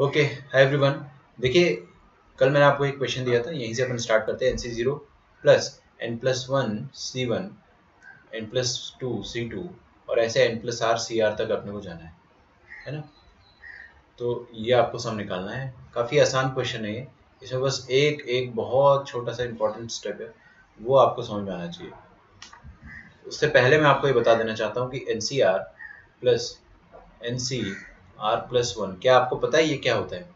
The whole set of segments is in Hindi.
Okay, hi everyone. देखिए, कल मैंने आपको एक क्वेश्चन दिया था, यहीं से अपन स्टार्ट करते हैं। NC0 plus N+1 C1 N+2 C2 और ऐसे N+R CR तक अपने को जाना है ना। तो ये आपको सम निकालना है। काफ़ी आसान क्वेश्चन है ये। इसमें बस एक एक बहुत छोटा सा इंपॉर्टेंट स्टेप है, वो आपको समझ में आना चाहिए। उससे पहले मैं आपको ये बता देना चाहता हूँ कि NCR प्लस NCR+1, क्या आपको पता है ये क्या होता है?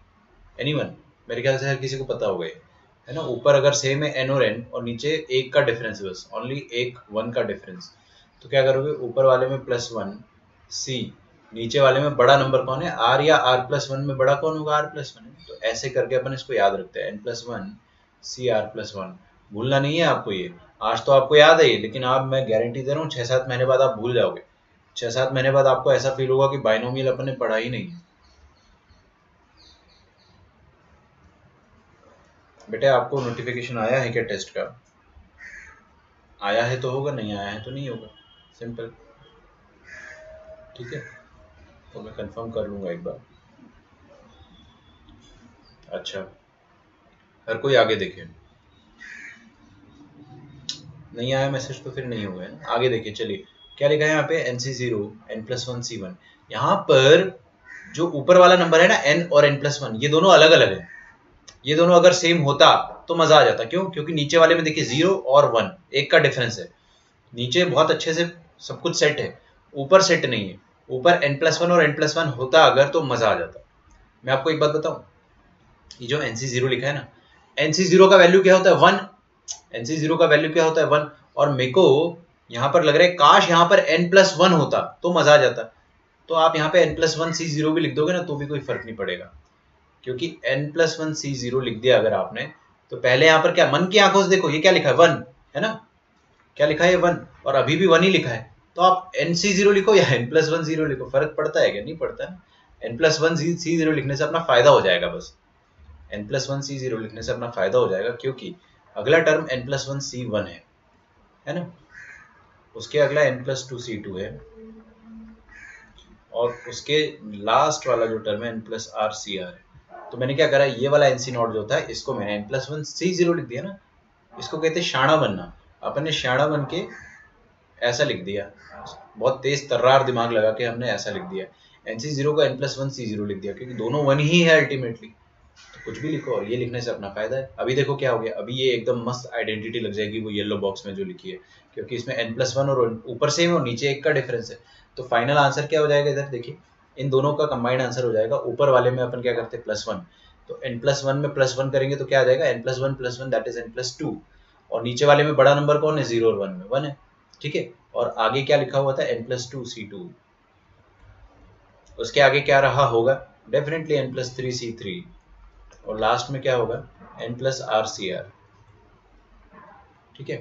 एनीवन? मेरे ख्याल से हर किसी को पता होगा ये, है ना। ऊपर अगर सेम है N और N और नीचे एक का डिफरेंस है, बस ओनली एक 1 का डिफरेंस, तो क्या करोगे? ऊपर वाले में +1 C, नीचे वाले में बड़ा नंबर कौन है? R, या R+1 में बड़ा कौन होगा? R+1 है। तो ऐसे करके अपन इसको याद रखते हैं, N+1 CR+1। भूलना नहीं है आपको ये। आज तो आपको याद है ये, लेकिन आप, मैं गारंटी दे रहा हूँ 6-7 महीने बाद आप भूल जाओगे। 6-7 महीने बाद आपको ऐसा फील होगा कि बाइनोमियल अपन ने पढ़ा ही नहीं है। बेटे, आपको नोटिफिकेशन आया है क्या टेस्ट का? आया है तो होगा, नहीं आया है तो नहीं होगा, सिंपल। ठीक है, तो मैं कंफर्म कर लूँगा एक बार। अच्छा, हर कोई आगे देखे। नहीं आया मैसेज तो फिर नहीं होगा, है ना। आगे देखिए, चलिए क्या लिखा है यहाँ पे? NC0 N+1 C1। यहाँ पर जो ऊपर वाला नंबर है ना, N और N+1, ये दोनों अलग अलग है। ये दोनों अगर सेम होता तो मजा आ जाता। क्यों? क्योंकि नीचे वाले में देखिए 0 और 1 एक का डिफरेंस है। नीचे बहुत अच्छे से सब कुछ सेट है, ऊपर सेट नहीं है। ऊपर N+1 और N+1 होता अगर, तो मजा आ जाता। मैं आपको एक बात बताऊं, ये जो NC0 लिखा है ना, NC0 का वैल्यू क्या होता है? 1। NC0 का वैल्यू क्या होता है? 1। और मेरे को यहाँ पर लग रहा है काश यहाँ पर N+1 होता तो मजा आ जाता। तो आप यहाँ पे N+1 C0 भी लिख दोगे ना, तो भी कोई फर्क नहीं पड़ेगा, क्योंकि N+1 C0 लिख दिया अगर आपने, तो पहले यहाँ पर क्या, मन की आंखों से देखो, ये क्या लिखा है? 1, है ना। क्या लिखा है? 1, और अभी भी 1 ही लिखा है। तो आप NC0 लिखो या N+1 0 लिखो, फर्क पड़ता है क्या? नहीं पड़ता है। N+1 C0 लिखने से अपना फायदा हो जाएगा, बस N+1 C0 लिखने से अपना फायदा हो जाएगा, क्योंकि अगला टर्म N+1 C1 है ना। उसके अगला N+2 C2 है, और उसके लास्ट वाला जो टर्म है N+R CR है। तो मैंने क्या करा, ये वाला NC0 जो था, इसको मैंने N+1 C0 लिख दिया ना। इसको कहते हैं शाणा बनना। अपन ने शाणा बन के ऐसा लिख दिया, बहुत तेज तर्रार दिमाग लगा के हमने ऐसा लिख दिया। NC0 को N+1 C0 लिख दिया, क्योंकि दोनों 1 ही है अल्टीमेटली। तो कुछ भी लिखो, और ये लिखने से अपना फायदा है। अभी देखो क्या हो गया, अभी ये एकदम मस्त आइडेंटिटी लग जाएगी वो येलो बॉक्स में जो लिखी है, क्योंकि इसमें N+1 और ऊपर सेम और नीचे एक का डिफरेंस है। तो फाइनल आंसर क्या हो जाएगा? इधर देखिए, इन दोनों का कंबाइंड आंसर हो जाएगा। ऊपर वाले में अपन क्या करते हैं? +1। तो N+1 में +1 करेंगे तो क्या आ जाएगा? N+1 that is N+2। और नीचे वाले में बड़ा नंबर कौन है? 0 और 1 में 1 है। ठीक है, और आगे क्या लिखा हुआ था? N+2 C2। उसके आगे क्या रहा होगा? Definitely N+3 C3। और लास्ट में क्या होगा? N+R CR। ठीक है।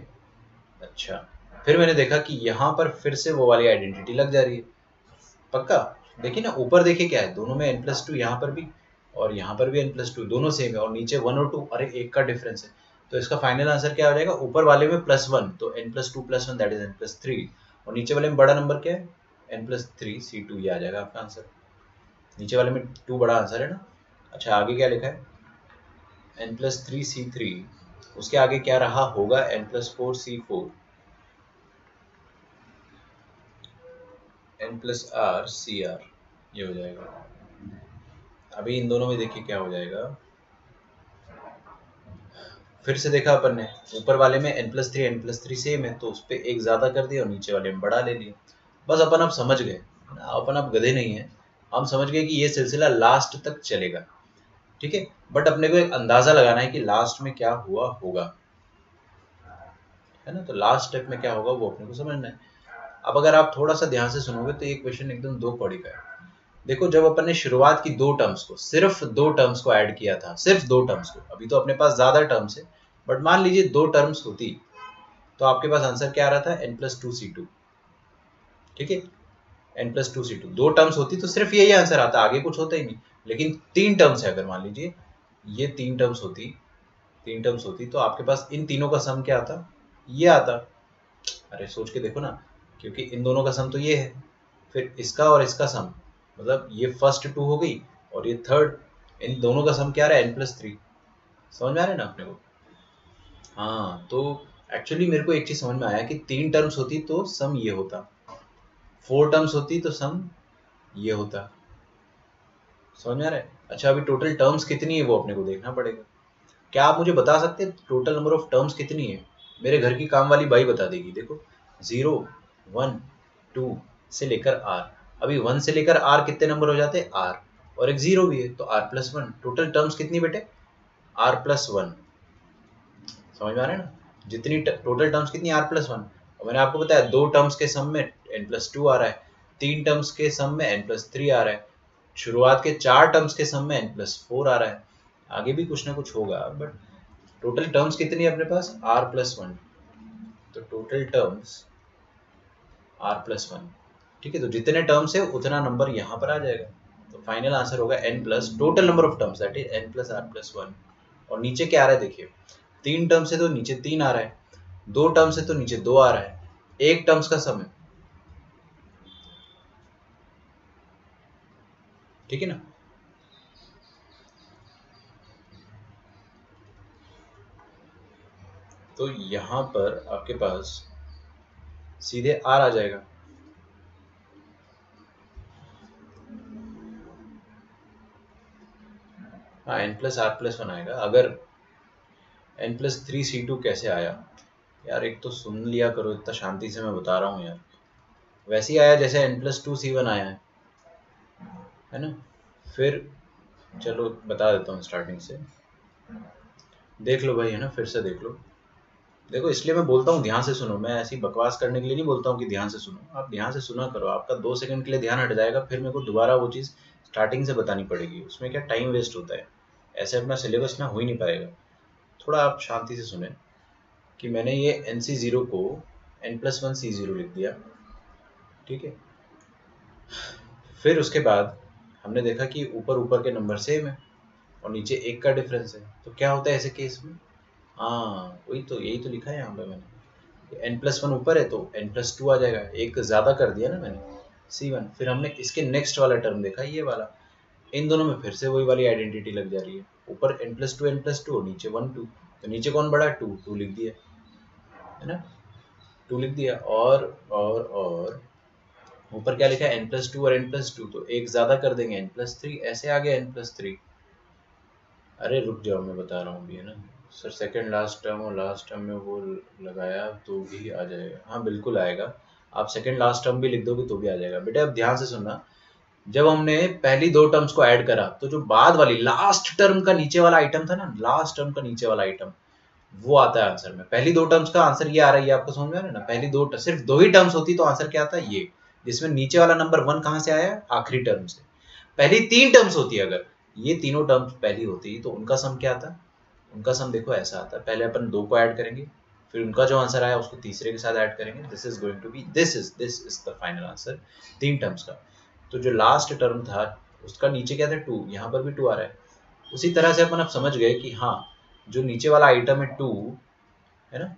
अच्छा, फिर मैंने देखा कि यहाँ पर फिर से वो वाली आइडेंटिटी लग जा रही है। पक्का? देखिए ना, ऊपर देखिए क्या है, दोनों में N+2, यहाँ पर भी और यहाँ पर भी N+2, दोनों सेम है, और नीचे 1 और 2, अरे एक का डिफरेंस है। तो इसका फाइनल आंसर क्या हो जाएगा? ऊपर वाले में +1, तो N+2 + 1 दैट इज N+3, और नीचे वाले में बड़ा नंबर क्या है? N+3 C2। ये आ जाएगा आपका आंसर। नीचे वाले में 2 बड़ा आंसर है ना। अच्छा, आगे क्या लिखा है? N+3 C3। उसके आगे क्या रहा होगा? N+4 C4, N+R CR। ये हो जाएगा। अभी इन दोनों में देखिए क्या हो जाएगा। फिर से देखा अपन ने, ऊपर वाले में N+3 सेम है, तो उस पर एक ज्यादा कर दिया और नीचे वाले में बढ़ा ले लिया। बस अपन अब समझ गए, अपन अब गधे नहीं है, हम समझ गए कि ये सिलसिला लास्ट तक चलेगा। ठीक है, बट अपने को एक अंदाजा लगाना है कि लास्ट में क्या हुआ होगा, है ना। तो लास्ट स्टेप में क्या होगा वो अपने को समझना है। अब अगर आप थोड़ा सा ध्यान से सुनोगे तो ये क्वेश्चन एकदम दो कौड़ी का है। देखो, जब अपन ने शुरुआत की दो टर्म्स को, सिर्फ दो टर्म्स को ऐड किया था, सिर्फ दो टर्म्स को, अभी तो अपने पास ज्यादा टर्म्स है, बट मान लीजिए दो टर्म्स होती, तो आपके पास आंसर क्या आ रहा था? N+2 C2। ठीक है, N+2 C2 दो टर्म्स होती तो सिर्फ यही आंसर आता, आगे कुछ होता ही नहीं। लेकिन तीन टर्म्स है, अगर मान लीजिए ये तीन टर्म्स होती तो आपके पास इन तीनों का सम क्या आता? ये आता। अरे सोच के देखो ना, क्योंकि इन दोनों का सम तो ये है, फिर इसका और इसका सम, मतलब ये फर्स्ट टू हो गई और ये थर्ड, इन दोनों का सम क्या रहा है n+3। समझ में आ रहा है ना अपने को? हाँ, तो एक्चुअली मेरे को एक चीज समझ में आया कि 3 टर्म्स होती तो सम ये होता, 4 टर्म्स होती तो सम ये होता। समझ में आ रहा है? अच्छा, अभी टोटल टर्म्स कितनी है वो अपने को देखना पड़ेगा। क्या आप मुझे बता सकते हैं टोटल नंबर ऑफ टर्म्स कितनी है? मेरे घर की काम वाली बाई बता देगी। देखो 0, 1, 2 से लेकर r। अभी 1 से लेकर r कितने नंबर हो जाते हैं? r, और एक 0 भी है तो r+1। टोटल टर्म्स कितनी बेटे? r+1। समझ में आ रहा है ना? जितनी टोटल टर्म्स कितनी? r+1। और मैंने आपको बताया 2 टर्म्स के सम में n+2 आ रहा है, 3 टर्म्स के सम में n+3 आ रहा है, शुरुआत के 4 टर्म्स के सम में n+4 आ रहा है। आगे भी कुछ ना कुछ होगा, बट टोटल टर्म्स कितनी है अपने पास? r+1। तो टोटल टर्म्स r+1। ठीक है, तो जितने टर्म्स है उतना नंबर यहाँ पर आ जाएगा। तो फाइनल आंसर होगा n plus total number of terms that is n+r+1। और नीचे क्या आ रहा है देखिए, 3 टर्म्स है तो नीचे 3 आ रहा है, 2 टर्म्स है तो नीचे 2 आ रहा है, 1 टर्म्स का सम है। ठीक है ना? तो यहाँ पर आपके पास सीधे r आ जाएगा। हाँ, n+r+1 आएगा। अगर n+3c2 कैसे आया यार? एक तो सुन लिया करो, इतना शांति से मैं बता रहा हूँ यार। वैसे ही आया जैसे n+2c1 आया है ना? फिर चलो बता देता हूँ स्टार्टिंग से, देख लो भाई, है ना? फिर से देख लो। देखो, इसलिए मैं बोलता हूँ ध्यान से सुनो। मैं ऐसी बकवास करने के लिए नहीं बोलता हूँ कि ध्यान से सुनो। आप ध्यान से सुना करो, आपका 2 सेकंड के लिए ध्यान हट जाएगा, फिर मेरे को दोबारा वो चीज़ स्टार्टिंग से बतानी पड़ेगी। उसमें क्या टाइम वेस्ट होता है, ऐसे अपना सिलेबस ना हो ही नहीं पाएगा। थोड़ा आप शांति से सुने कि मैंने ये NC0 को n+1c0 लिख दिया। ठीक है, फिर उसके बाद हमने देखा कि ऊपर ऊपर के नंबर सेम है और नीचे 1 का डिफरेंस है। तो क्या होता है ऐसे केस में? हाँ, वही तो, यही तो लिखा है यहाँ पे मैंने। n+1 ऊपर है तो n+2 आ जाएगा, एक ज़्यादा कर दिया ना मैंने, c1। फिर हमने इसके नेक्स्ट वाला टर्म देखा, ये वाला। इन दोनों में फिर से वही वाली आइडेंटिटी लग जा रही है, ऊपर n+2 और नीचे 1 2। तो नीचे कौन बड़ा है? 2 लिख दिया, है ना? 2 लिख दिया। और ऊपर क्या लिखा है? n+2 और n+2, तो एक ज़्यादा कर देंगे, n+3। ऐसे आ गया n+3। अरे रुक जाओ, मैं बता रहा हूँ अभी, है ना सर? सेकंड लास्ट टर्म और लास्ट टर्म में वो लगाया तो भी आ जाएगा। हाँ बिल्कुल आएगा, आप सेकंड लास्ट टर्म भी लिख दोगे तो भी आ जाएगा। बेटा अब ध्यान से सुनना, जब हमने पहली 2 टर्म्स को ऐड करा तो जो बाद वाली लास्ट टर्म का नीचे वाला आइटम था ना, लास्ट टर्म का नीचे वाला आइटम, वो आता है आंसर में। पहली 2 टर्म्स का आंसर ये आ रहा है, ये आपको समझ में आ रहा है ना? पहली सिर्फ 2 ही टर्म्स होती तो आंसर क्या आता है? ये, जिसमें नीचे वाला नंबर 1 कहाँ से आया? आखिरी टर्म से। पहली 3 टर्म्स होती है, अगर ये तीनों टर्म्स पहली होती तो उनका सम क्या आता? उनका सम देखो ऐसा आता है, पहले अपन 2 को ऐड करेंगे, फिर उनका जो आंसर आया उसको तीसरे के साथ ऐड करेंगे। This is going to be, this is the final answer 3 terms का। तो जो लास्ट टर्म था उसका नीचे क्या था? 2, यहाँ पर भी 2 आ रहा है। उसी तरह से अपन अब समझ गए कि हाँ, जो नीचे वाला आइटम है 2, है ना,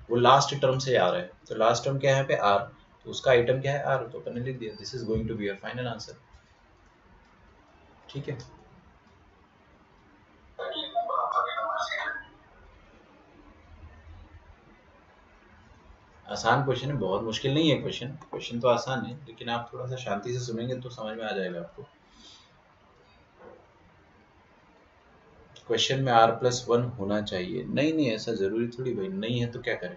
वो लास्ट टर्म से आ रहा है। तो लास्ट टर्म क्या है यहाँ पे? r, तो उसका आइटम क्या है? r, तो अपन ने लिख दिया this is going to be your final answer. ठीक है, आसान क्वेश्चन है, बहुत मुश्किल नहीं है क्वेश्चन। क्वेश्चन तो आसान है, लेकिन आप थोड़ा सा शांति से सुनेंगे तो समझ में आ जाएगा आपको। क्वेश्चन में r+1 होना चाहिए। नहीं नहीं, ऐसा जरूरी थोड़ी भाई, नहीं है तो क्या करें?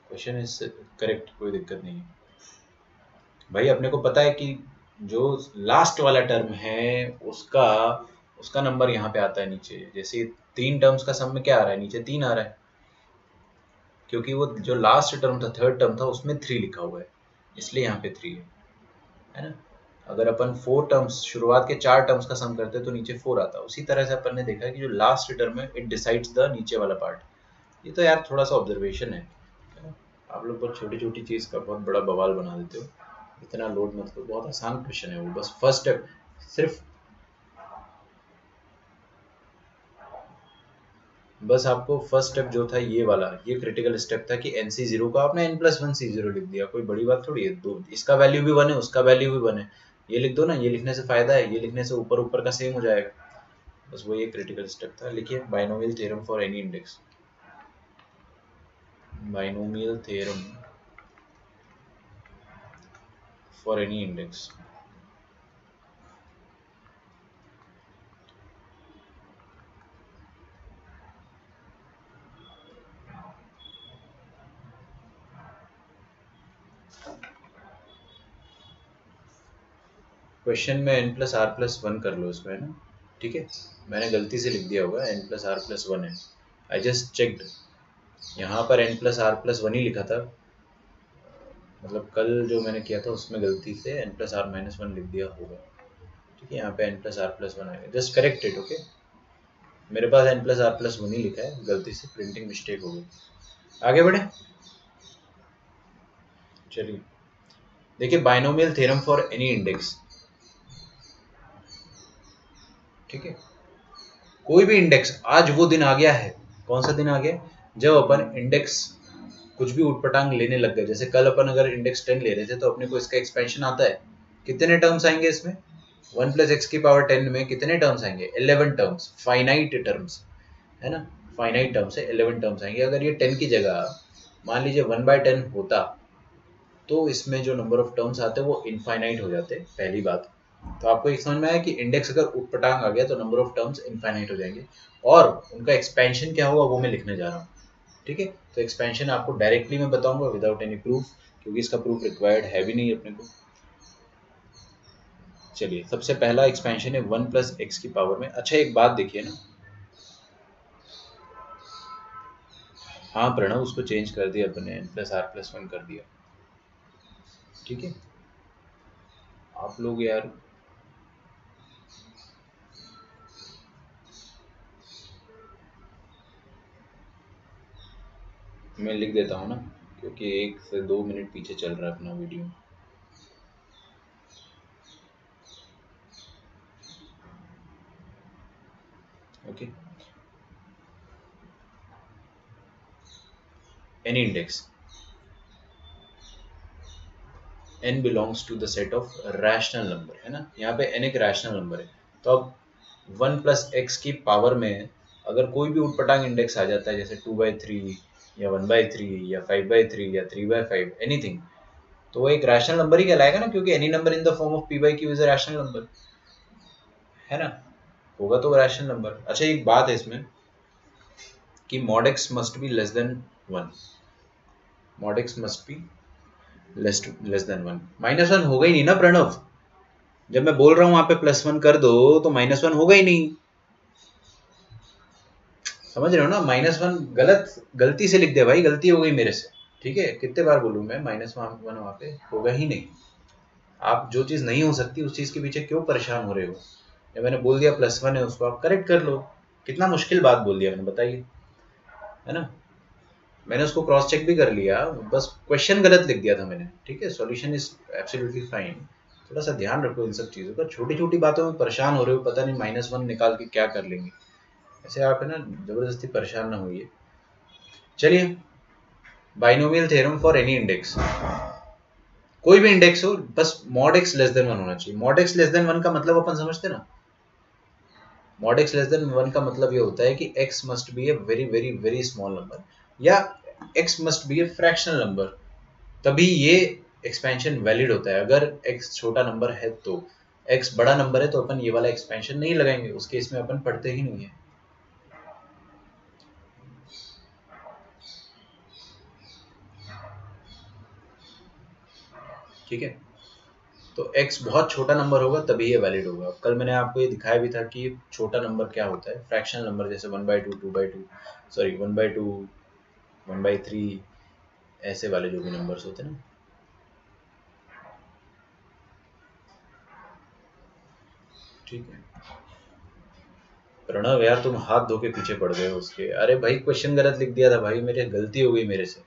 क्वेश्चन इज करेक्ट, कोई दिक्कत नहीं है भाई। अपने को पता है कि जो लास्ट वाला टर्म है उसका उसका नंबर यहाँ पे आता है नीचे। जैसे 3 टर्म्स का सम में क्या आ रहा है? नीचे 3 आ रहा है, क्योंकि वो जो लास्ट टर्म था, थर्ड टर्म था, उसमें 3 लिखा हुआ है, इसलिए यहाँ पे 3 है ना? अगर अपन 4 टर्म्स, शुरुआत के 4 टर्म्स का सम करते तो नीचे 4 आता। उसी तरह से अपन ने देखा कि जो लास्ट टर्म है इट डिसाइड्स द नीचे वाला पार्ट। ये तो यार थोड़ा सा ऑब्जर्वेशन है ना? आप लोग बहुत छोटी छोटी चीज़ का बहुत बड़ा बवाल बना देते हो, इतना लोड मत करो। बहुत आसान क्वेश्चन है वो, बस फर्स्ट स्टेप सिर्फ, बस आपको फर्स्ट स्टेप जो था ये वाला, ये क्रिटिकल स्टेप था कि NC0 को आपने n+1c0 लिख दिया। कोई बड़ी बात थोड़ी है, दो इसका वैल्यू भी 1 है, उसका वैल्यू भी 1 है, ये लिख दो ना। ये लिखने से फायदा है, ये लिखने से ऊपर ऊपर का सेम हो जाएगा। बस वो ये क्रिटिकल स्टेप था। लिखिए binomial theorem for any index, binomial theorem for any index. Question में n plus are plus one कर लो इसको, है ना, ठीक है। मैंने गलती से लिख दिया होगा n plus are plus one है, आई जस्ट चेक्ड, यहाँ पर n plus are plus one ही लिखा था, मतलब कल जो मैंने किया था उसमें गलती से n plus are minus one लिख दिया होगा, ठीक है। यहाँ पे n plus are plus one आएगा, जस्ट करेक्ट इट, ओके। मेरे पास n plus are plus one ही लिखा है, गलती से प्रिंटिंग मिस्टेक हो गई। आगे बढ़े, चलिए देखिए binomial theorem for any index, ठीक है। कोई भी इंडेक्स, आज वो दिन आ गया है, कौन सा दिन आ गया, जब अपन इंडेक्स कुछ भी उठपटांग लेने लग गए। जैसे कल अपन अगर इंडेक्स 10 ले रहे थे तो अपने को इसका एक्सपेंशन आता है, कितने टर्म्स आएंगे इसमें, 1 प्लस एक्स की पावर 10 में कितने टर्म्स आएंगे, 11 टर्म्स, फाइनाइट टर्म्स, है ना, फाइनाइट टर्म्स है, 11 टर्म्स आएंगे। अगर ये 10 की जगह मान लीजिए 1/10 होता तो इसमें जो नंबर ऑफ टर्म्स आते हैं वो इनफाइनाइट हो जाते, पहली बात। तो आपको एक समझ में आया कि इंडेक्स अगर उठपटांग आ गया तो नंबर ऑफ टर्म्स इनफाइनाइट हो जाएंगे, और उनका एक्सपेंशन क्या होगा वो मैं लिखने जा रहा हूँ, ठीक है। तो एक्सपेंशन आपको डायरेक्टली मैं बताऊंगा विदाउट एनी प्रूफ, क्योंकि इसका प्रूफ रिक्वायर्ड है भी नहीं अपने को। चलिए सबसे पहला एक्सपेंशन है 1 प्लस एक्स की पावर में। अच्छा एक बात देखिए ना, हाँ प्रणव, उसको चेंज कर दिया अपने, n plus are plus one कर दिया, ठीक है। आप लोग यार, मैं लिख देता हूँ ना, क्योंकि 1 से 2 मिनट पीछे चल रहा है अपना video, okay. Any index n belongs to the set of rational number, है ना, यहाँ पे n एक रैशनल नंबर है। तो अब 1 प्लस एक्स की पावर में अगर कोई भी उठपटांग इंडेक्स आ जाता है, जैसे 2/3 या 1/3 या 5/3 या 3/5, एनीथिंग, तो वो एक रैशनल नंबर ही कहलाएगा ना, क्योंकि any number in the form of p/q is a rational number, है ना, होगा तो रैशनल नंबर। अच्छा एक बात है इसमें कि mod x must be less than 1, mod x must be less than 1, -1 होगा ही नहीं ना प्रणव, जब मैं बोल रहा हूं वहां पे +1 कर दो तो -1 होगा ही नहीं, समझ रहे हो ना। -1 गलती से लिख दे भाई, गलती हो गई मेरे से, ठीक है। कितने बार बोलूं मैं, -1 वहां पे होगा ही नहीं। आप जो चीज नहीं हो सकती उस चीज के पीछे क्यों परेशान हो रहे हो, जब मैंने बोल दिया +1 है उसको आप करेक्ट कर लो, कितना मुश्किल बात बोल दिया मैंने, बताइए, है ना। मैंने उसको क्रॉस चेक भी कर लिया, बस क्वेश्चन गलत लिख दिया था मैंने, ठीक है। सॉल्यूशन इज एब्सोल्युटली फाइन, थोड़ा सा ध्यान रखो इन सब चीज़ों का, छोटी छोटी बातों में परेशान हो रहे हो, पता नहीं -1 निकाल के क्या कर लेंगे, ऐसे आप है ना जबरदस्ती परेशान ना होइए। चलिए binomial theorem for any index, कोई भी इंडेक्स हो, बस mod x लेस देन 1 होना चाहिए। mod x लेस देन 1 का मतलब अपन समझते ना, mod x लेस देन 1 का मतलब ये होता है कि x must be a very very very small number, या x must be A fractional number, तभी ये एक्सपेंशन वैलिड होता है। अगर x छोटा नंबर है तो, x बड़ा नंबर है तो अपन ये वाला एक्सपेंशन नहीं लगाएंगे, उस केस में अपन पढ़ते ही नहीं है, ठीक है। तो x बहुत छोटा नंबर होगा तभी ये वैलिड होगा। कल मैंने आपको ये दिखाया भी था कि छोटा नंबर क्या होता है, फ्रैक्शनल नंबर, जैसे 1/2 2/2 सॉरी 1/2 1/3, ऐसे वाले जो भी नंबर्स होते हैं ना, ठीक है। प्रणव यार तुम हाथ धो के पीछे पड़ गए हो उसके, अरे भाई क्वेश्चन गलत लिख दिया था भाई, मेरे गलती हो गई मेरे से,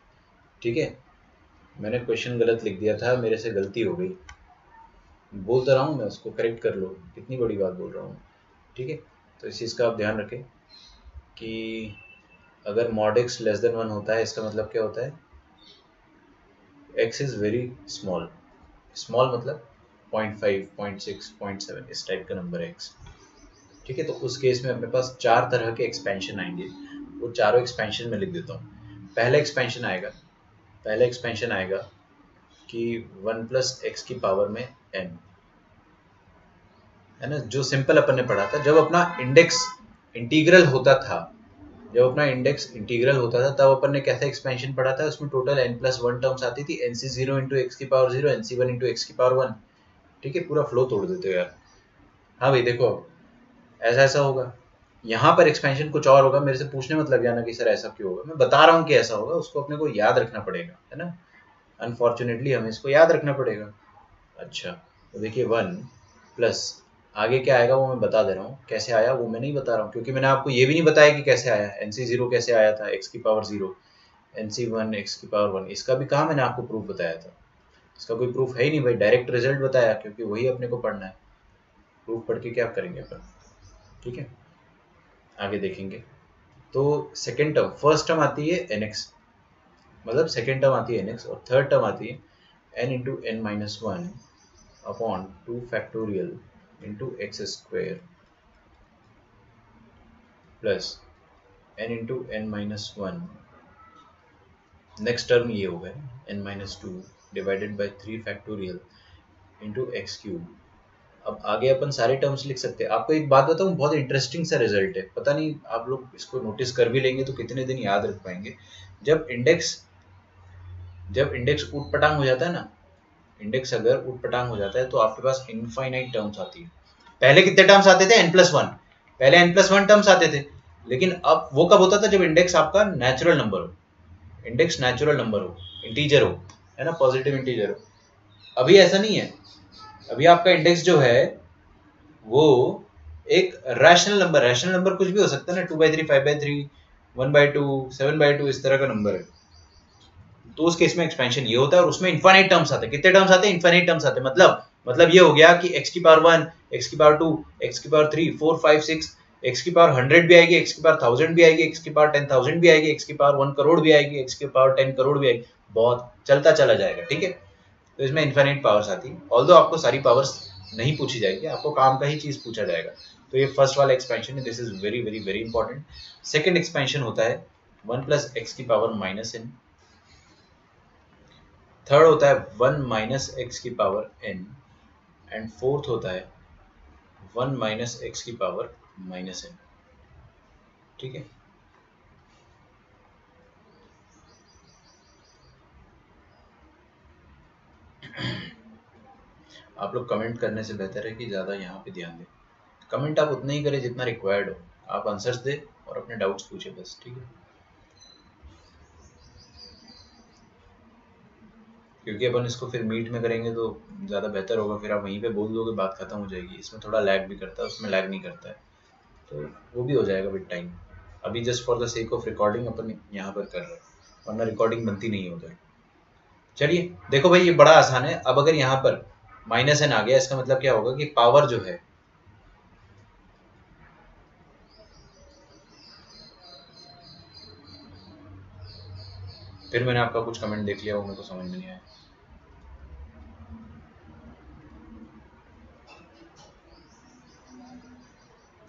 ठीक है। मैंने क्वेश्चन गलत लिख दिया था, मेरे से गलती हो गई, बोल तो रहा हूँ मैं, उसको करेक्ट कर लो, कितनी बड़ी बात बोल रहा हूँ, ठीक है। तो इस चीज़ का आप ध्यान रखें कि अगर mod x लेस देन 1 होता है, इसका मतलब क्या होता है, x is very small, small मतलब 0.5 0.6 0.7 इस टाइप का नंबर है x, ठीक है, तो उस केस में अपने पास 4 तरह के एक्सपेंशन आएंगे, वो चारों एक्सपेंशन में लिख देता हूँ। पहला एक्सपेंशन आएगा कि 1 प्लस एक्स की पावर में n, है ना, जो सिंपल अपन ने पढ़ा था जब अपना इंडेक्स इंटीग्रल होता था। तब अपन ने कैसा एक्सपेंशन पढ़ा था, उसमें टोटल n+1 टर्म्स आती थी, nc0 इंटू एक्स की पावर 0, nc1 इंटू एक्स की पावर 1। ठीक है, पूरा फ्लो तोड़ देते हो यार। हाँ भाई देखो, ऐसा होगा। यहाँ पर एक्सपेंशन कुछ और होगा, मेरे से पूछने मत लग जाना कि सर ऐसा क्यों होगा, मैं बता रहा हूँ कि ऐसा होगा, उसको अपने को याद रखना पड़ेगा, है ना। अनफॉर्चुनेटली हमें इसको याद रखना पड़ेगा। अच्छा, तो देखिए 1 प्लस आगे क्या आएगा वो मैं बता दे रहा हूँ, कैसे आया वो मैं नहीं बता रहा हूँ, क्योंकि मैंने आपको ये भी नहीं बताया कि कैसे आया। nc0 कैसे आया था, x की पावर 0, nc1 x की पावर 1, इसका भी कहाँ मैंने आपको प्रूफ बताया था। इसका कोई प्रूफ है ही नहीं भाई, डायरेक्ट रिजल्ट बताया, क्योंकि वही अपने को पढ़ना है। प्रूफ पढ़ के क्या करेंगे अपन। ठीक है, आगे देखेंगे। तो सेकेंड टर्म, फर्स्ट टर्म आती है nx, मतलब सेकेंड टर्म आती है nx, और थर्ड टर्म आती है n into n minus 1 upon 2 factorial into x square plus n into n minus 1। Next term ये होगा n minus 2 divided by 3 factorial into X cube. अब आगे अपन सारे टर्म्स लिख सकते हैं। आपको एक बात बताऊं, बहुत इंटरेस्टिंग सा रिजल्ट है, पता नहीं आप लोग इसको नोटिस कर भी लेंगे तो कितने दिन याद रख पाएंगे। जब इंडेक्स ऊट पटांग हो जाता है ना, इंडेक्स अगर ऊट पटांग हो जाता है तो आपके पास इनफाइनाइट टर्म्स आती है। पहले कितने टर्म्स आते थे, n+1, पहले n+1 टर्म्स आते थे, लेकिन अब वो कब होता था, जब इंडेक्स आपका नेचुरल नंबर हो, इंटीजर हो, है ना, पॉजिटिव इंटीजर हो। अभी ऐसा नहीं है, अभी आपका इंडेक्स जो है वो एक रैशनल नंबर कुछ भी हो सकता है ना, 2/3, 5/3, 1/2, 7/2, इस तरह का नंबर है। तो उस केस में एक्सपेंशन ये होता है, और उसमें इनफाइनाइट टर्म्स आते हैं। कितने टर्म्स आते हैं, इनफाइनाइट टर्म्स आते हैं। मतलब ये हो गया कि x की पावर 1, x की पावर 2, x की पावर 3, 4, 5, 6, x की पावर 100 भी आएगी, x की पावर 1000 भी आएगी, x की पावर 10,000 भी आएगी, x की पावर 1 करोड़ भी आएगी, x की पावर 10 करोड़ भी आएगी, बहुत चलता चला जाएगा। ठीक है, तो इसमें इनफाइनाइट पावर्स आती है। ऑल्दो आपको सारी पावर्स नहीं पूछी जाएगी, आपको काम का ही चीज पूछा जाएगा। तो ये फर्स्ट वाला एक्सपेंशन है, this is very very very important. Second expansion होता है 1 प्लस एक्स की पावर माइनस n। थर्ड होता है 1 माइनस एक्स की पावर n, एंड फोर्थ होता है 1 माइनस एक्स की पावर माइनस n। ठीक है, आप लोग कमेंट करने से बेहतर है कि ज़्यादा यहाँ पे ध्यान दें। कमेंट आप उतना ही करें जितना रिक्वायर्ड हो, आप आंसर्स दे और अपने डाउट्स पूछे बस। ठीक है, क्योंकि अपन इसको फिर मीट में करेंगे तो ज़्यादा बेहतर होगा, फिर आप वहीं पे बोल दोगे, बात खत्म हो जाएगी। इसमें थोड़ा लैग भी करता है, उसमें लैग नहीं करता है, तो वो भी हो जाएगा विद टाइम। अभी just for the sake of recording अपन यहाँ पर कर रहे हैं, वरना रिकॉर्डिंग बनती नहीं है उधर। चलिए देखो भाई, ये बड़ा आसान है। अब अगर यहाँ पर माइनस n आ गया, इसका मतलब क्या होगा कि पावर जो है, फिर मैंने आपका कुछ कमेंट देख लिया, वो मेरे को समझ में नहीं आया।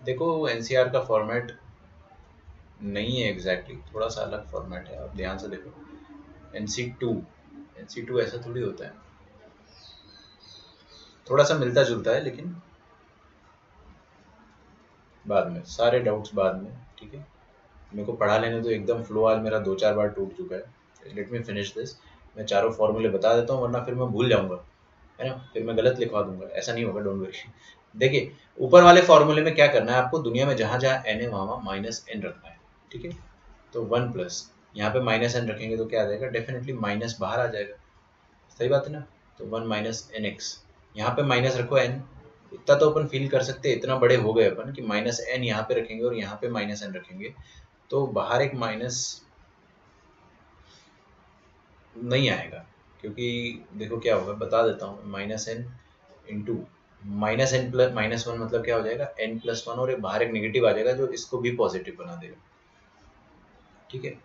देखो एनसीआर का फॉर्मेट नहीं है एग्जैक्टली, थोड़ा सा अलग फॉर्मेट है, आप ध्यान से देखो। NC2 ऐसा थोड़ी होता है, थोड़ा सा मिलता जुलता है, लेकिन बाद में सारे डाउट्स बाद में। ठीक है, मेरे को पढ़ा लेने तो एकदम फ्लो आज मेरा 2-4 बार टूट चुका है। Let me finish this. मैं चारों फॉर्मूले बता देता हूँ, वरना फिर मैं भूल जाऊंगा, है ना, फिर मैं गलत लिखवा दूंगा। ऐसा नहीं होगा, डोंट वरी। देखिए ऊपर वाले फॉर्मूले में क्या करना है आपको, दुनिया में जहां जहां n है वहां माइनस n रखना है। ठीक है, तो 1 प्लस यहाँ पे माइनस n रखेंगे तो क्या आ जाएगा, डेफिनेटली माइनस बाहर आ जाएगा, सही बात है ना। तो 1 माइनस एन एक्स, यहाँ पे माइनस रखो n, इतना तो अपन फील कर सकते हैं, इतना बड़े हो गए अपन कि माइनस n यहाँ पे रखेंगे और यहाँ पे माइनस n रखेंगे, तो बाहर एक माइनस नहीं आएगा। क्योंकि देखो क्या होगा, बता देता हूँ, minus n into minus n plus minus 1, मतलब क्या हो जाएगा n+1, और एक बाहर एक नेगेटिव आ जाएगा जो इसको भी पॉजिटिव बना देगा। ठीक है,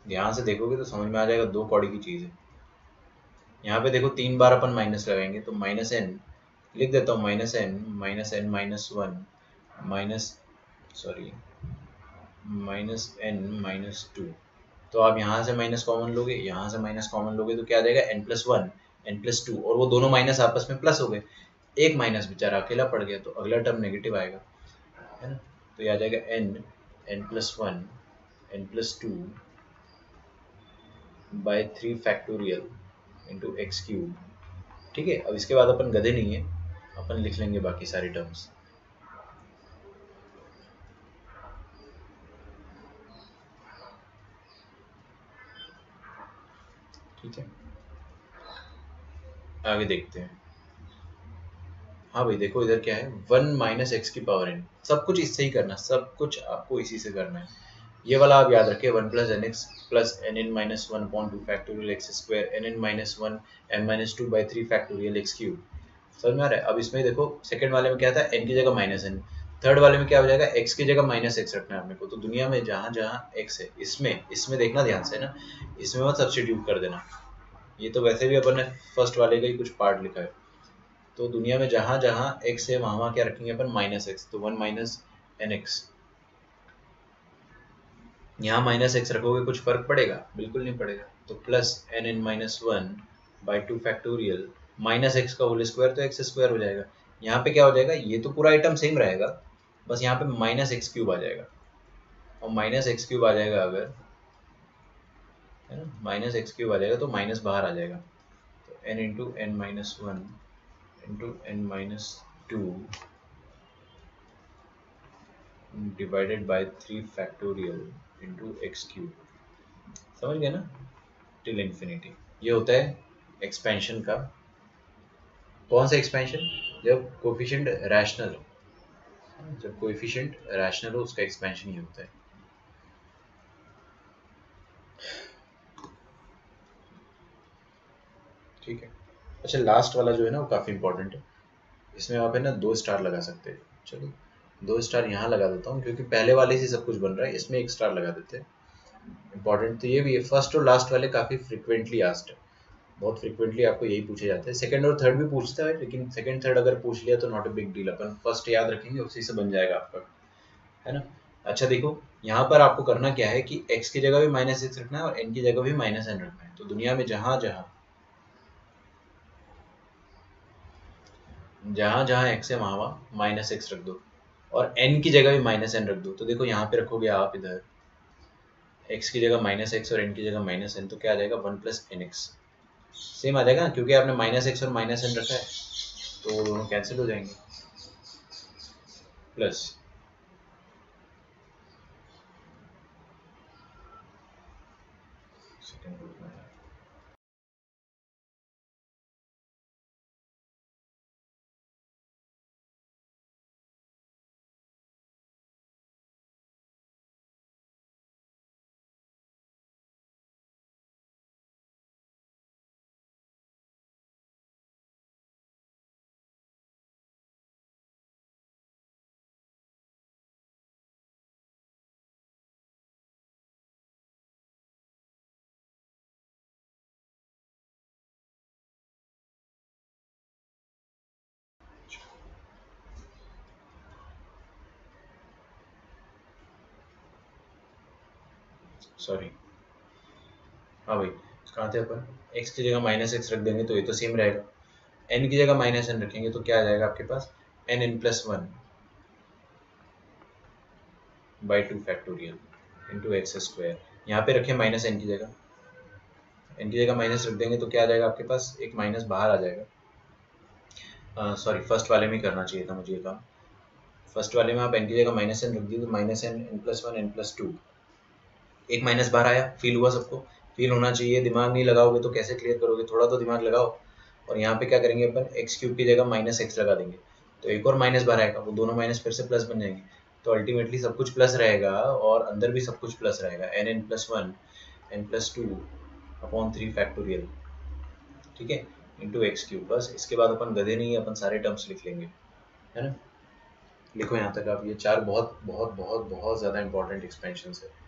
ध्यान से देखोगे तो समझ में आ जाएगा, 2 कौड़ी की चीज है। यहाँ पे देखो 3 बार अपन माइनस लगाएंगे तो माइनस n लिख देता हूँ -n -2। तो आप यहाँ से माइनस कॉमन लोगे, यहाँ से माइनस कॉमन लोगे, तो क्या आ जाएगा n+1 n+2, और वो दोनों माइनस आपस में प्लस हो गए, एक माइनस बेचारा अकेला पड़ गया, तो अगला टर्म नेगेटिव आएगा, है ना। तो ये आ जाएगा n+1 n+2 by 3 factorial into X cube. ठीक है, अब इसके बाद अपन गधे नहीं है, अपन लिख लेंगे बाकी सारी टर्म्स। ठीक है, आगे देखते हैं। हाँ भाई देखो इधर क्या है, 1 माइनस एक्स की पावर n, सब कुछ इससे ही करना, सब कुछ आपको इसी से करना है। ये वाला आप याद रखिए, 1 plus N X plus N N minus 1/2 factorial X square N N minus 1 N minus 2 by 3 factorial X cube. समझ में आ रहा है। अब इसमें देखो सेकंड वाले में क्या था, n की जगह माइनस एन, थर्ड वाले में क्या हो जाएगा, x की जगह माइनस एक्स रखना है अपने को। तो दुनिया में जहाँ जहाँ x है, इसमें देखना ध्यान से ना, इसमें मत सब्स्टिट्यूट कर देना। ये तो वैसे भी अपन ने फर्स्ट वाले का ही कुछ पार्ट लिखा है। तो दुनिया में जहाँ जहाँ x है वहाँ क्या रखेंगे अपन, माइनस एक्स। तो 1 माइनस एन एक्स, यहाँ माइनस एक्स रखोगे कुछ फर्क पड़ेगा, बिल्कुल नहीं पड़ेगा। तो plus N N minus 1 by 2 factorial minus X का होल स्क्वायर, तो एक्स स्क्वायर हो जाएगा। यहाँ पे क्या हो जाएगा, ये तो पूरा आइटम सेम रहेगा, बस यहाँ पे माइनस एक्स क्यूब आ जाएगा। और माइनस एक्स क्यूब आ जाएगा अगर, है ना, माइनस एक्स क्यूब आ जाएगा तो माइनस बाहर आ जाएगा। तो N into N minus 1 into N minus 2 divided by 3 factorial into X cube. समझ गए ना, टिल इन्फिनिटी। ये होता है एक्सपेंशन का। कौन सा एक्सपेंशन, जब कोफिशिएंट रैशनल हो, जब कोएफिशिएंट रैशनल हो उसका एक्सपेंशन ही होता है। ठीक है, अच्छा लास्ट वाला जो है ना वो काफ़ी इंपॉर्टेंट है। इसमें आप है ना 2 स्टार लगा सकते हैं। चलो 2 स्टार यहाँ लगा देता हूँ, क्योंकि पहले वाले से सब कुछ बन रहा है, इसमें 1 स्टार लगा देते हैं। इंपॉर्टेंट तो ये भी है, फर्स्ट और लास्ट वाले काफ़ी फ्रिक्वेंटली आस्क्ड है, बहुत फ्रिक्वेंटली आपको यही पूछे जाते हैं। सेकंड और थर्ड भी पूछता है, लेकिन सेकंड थर्ड अगर पूछ लिया तो not a big deal, upon first याद रखेंगे, उसी से बन जाएगा आपका, है ना। अच्छा देखो यहाँ पर आपको करना क्या है कि x की जगह भी माइनस एक्स रखना है और n की जगह भी माइनस एन रखना है। तो दुनिया में जहां जहां x है वहां वहां माइनस एक्स रख दो, और n की जगह भी माइनस एन रख दो। तो देखो यहाँ पे रखोगे आप इधर x की जगह माइनस एक्स और n की जगह माइनस एन, तो क्या आ जाएगा 1 प्लस एन एक्स। सेम आ जाएगा क्योंकि आपने माइनस एक्स और माइनस एन रखा है, तो दोनों कैंसिल हो जाएंगे। प्लस सॉरी, हाँ भाई कहाँ थे अपन, x की जगह माइनस एक्स रख देंगे तो ये तो सेम रहेगा, n की जगह माइनस एन रखेंगे तो क्या आ जाएगा आपके पास, n N plus 1 by 2 factorial into x square. यहाँ पे रखें माइनस एन की जगह, एन की जगह माइनस रख देंगे तो क्या आ जाएगा आपके पास, एक माइनस बाहर आ जाएगा। सॉरी फर्स्ट वाले में ही करना चाहिए था मुझे ये काम। फर्स्ट वाले में आप एन की जगह माइनस एन रख दिए तो minus N N plus 1 N plus 2, एक माइनस बाहर आया, फील हुआ सबको, फील होना चाहिए। दिमाग नहीं लगाओगे तो कैसे क्लियर करोगे, थोड़ा तो दिमाग लगाओ। और यहाँ पे क्या करेंगे अपन, एक्स क्यूब की जगह माइनस एक्स लगा देंगे, तो एक और माइनस बाहर आएगा, वो दोनों माइनस फिर से प्लस बन जाएंगे। तो अल्टीमेटली सब कुछ प्लस रहेगा और अंदर भी सब कुछ प्लस रहेगा, N N plus 1 N plus 2 upon 3 factorial, ठीक है, इंटू एक्स क्यूब। बस इसके बाद अपन गधे नहीं, अपन सारे टर्म्स लिख लेंगे, है ना। लिखो यहाँ तक आप, ये 4 बहुत बहुत बहुत बहुत ज़्यादा इंपॉर्टेंट एक्सपेंशन है।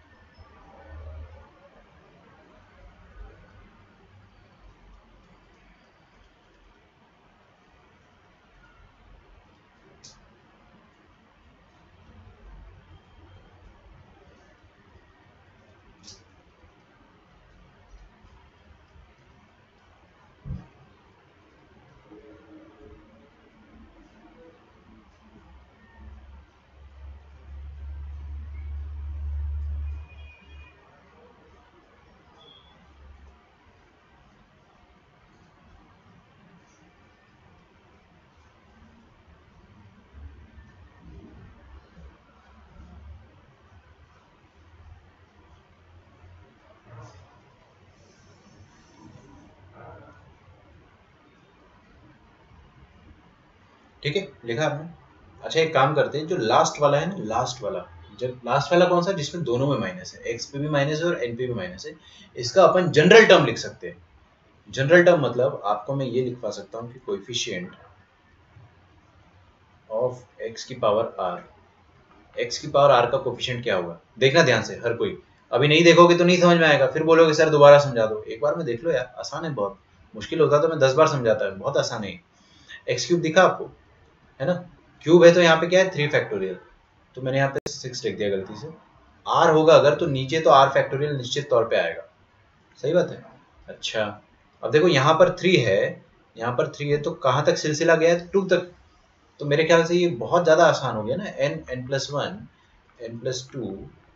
ठीक है, लिखा आपने। अच्छा एक काम करते हैं, जो लास्ट वाला है ना, लास्ट वाला, जब लास्ट वाला कौन सा, जिसमें दोनों में माइनस है, एक्स पे भी माइनस है और एन पे भी माइनस है, इसका अपन जनरल टर्म लिख सकते हैं। जनरल टर्म मतलब आपको मैं ये लिखवा सकता हूँ कि कोएफिशिएंट ऑफ एक्स की पावर आर, एक्स की पावर आर का कोफिशिएंट क्या होगा, देखना ध्यान से हर कोई। अभी नहीं देखोगे तो नहीं समझ में आएगा, फिर बोलोगे सर दोबारा समझा दो। एक बार में देख लो यार, आसान है बहुत। मुश्किल होता तो मैं 10 बार समझाता है, बहुत आसान है। एक्स क्यूब दिखा आपको, है ना। क्यूब है तो यहाँ पे क्या है, 3 फैक्टोरियल, तो मैंने यहाँ पे 6 लिख दिया गलती से। आर होगा अगर तो नीचे तो आर फैक्टोरियल निश्चित तौर पे आएगा, सही बात है। अच्छा अब देखो यहाँ पर 3 है, यहाँ पर 3 है तो कहाँ तक सिलसिला गया है, 2 तक। तो मेरे ख्याल से ये बहुत ज्यादा आसान हो गया ना, N, N plus one, N plus two,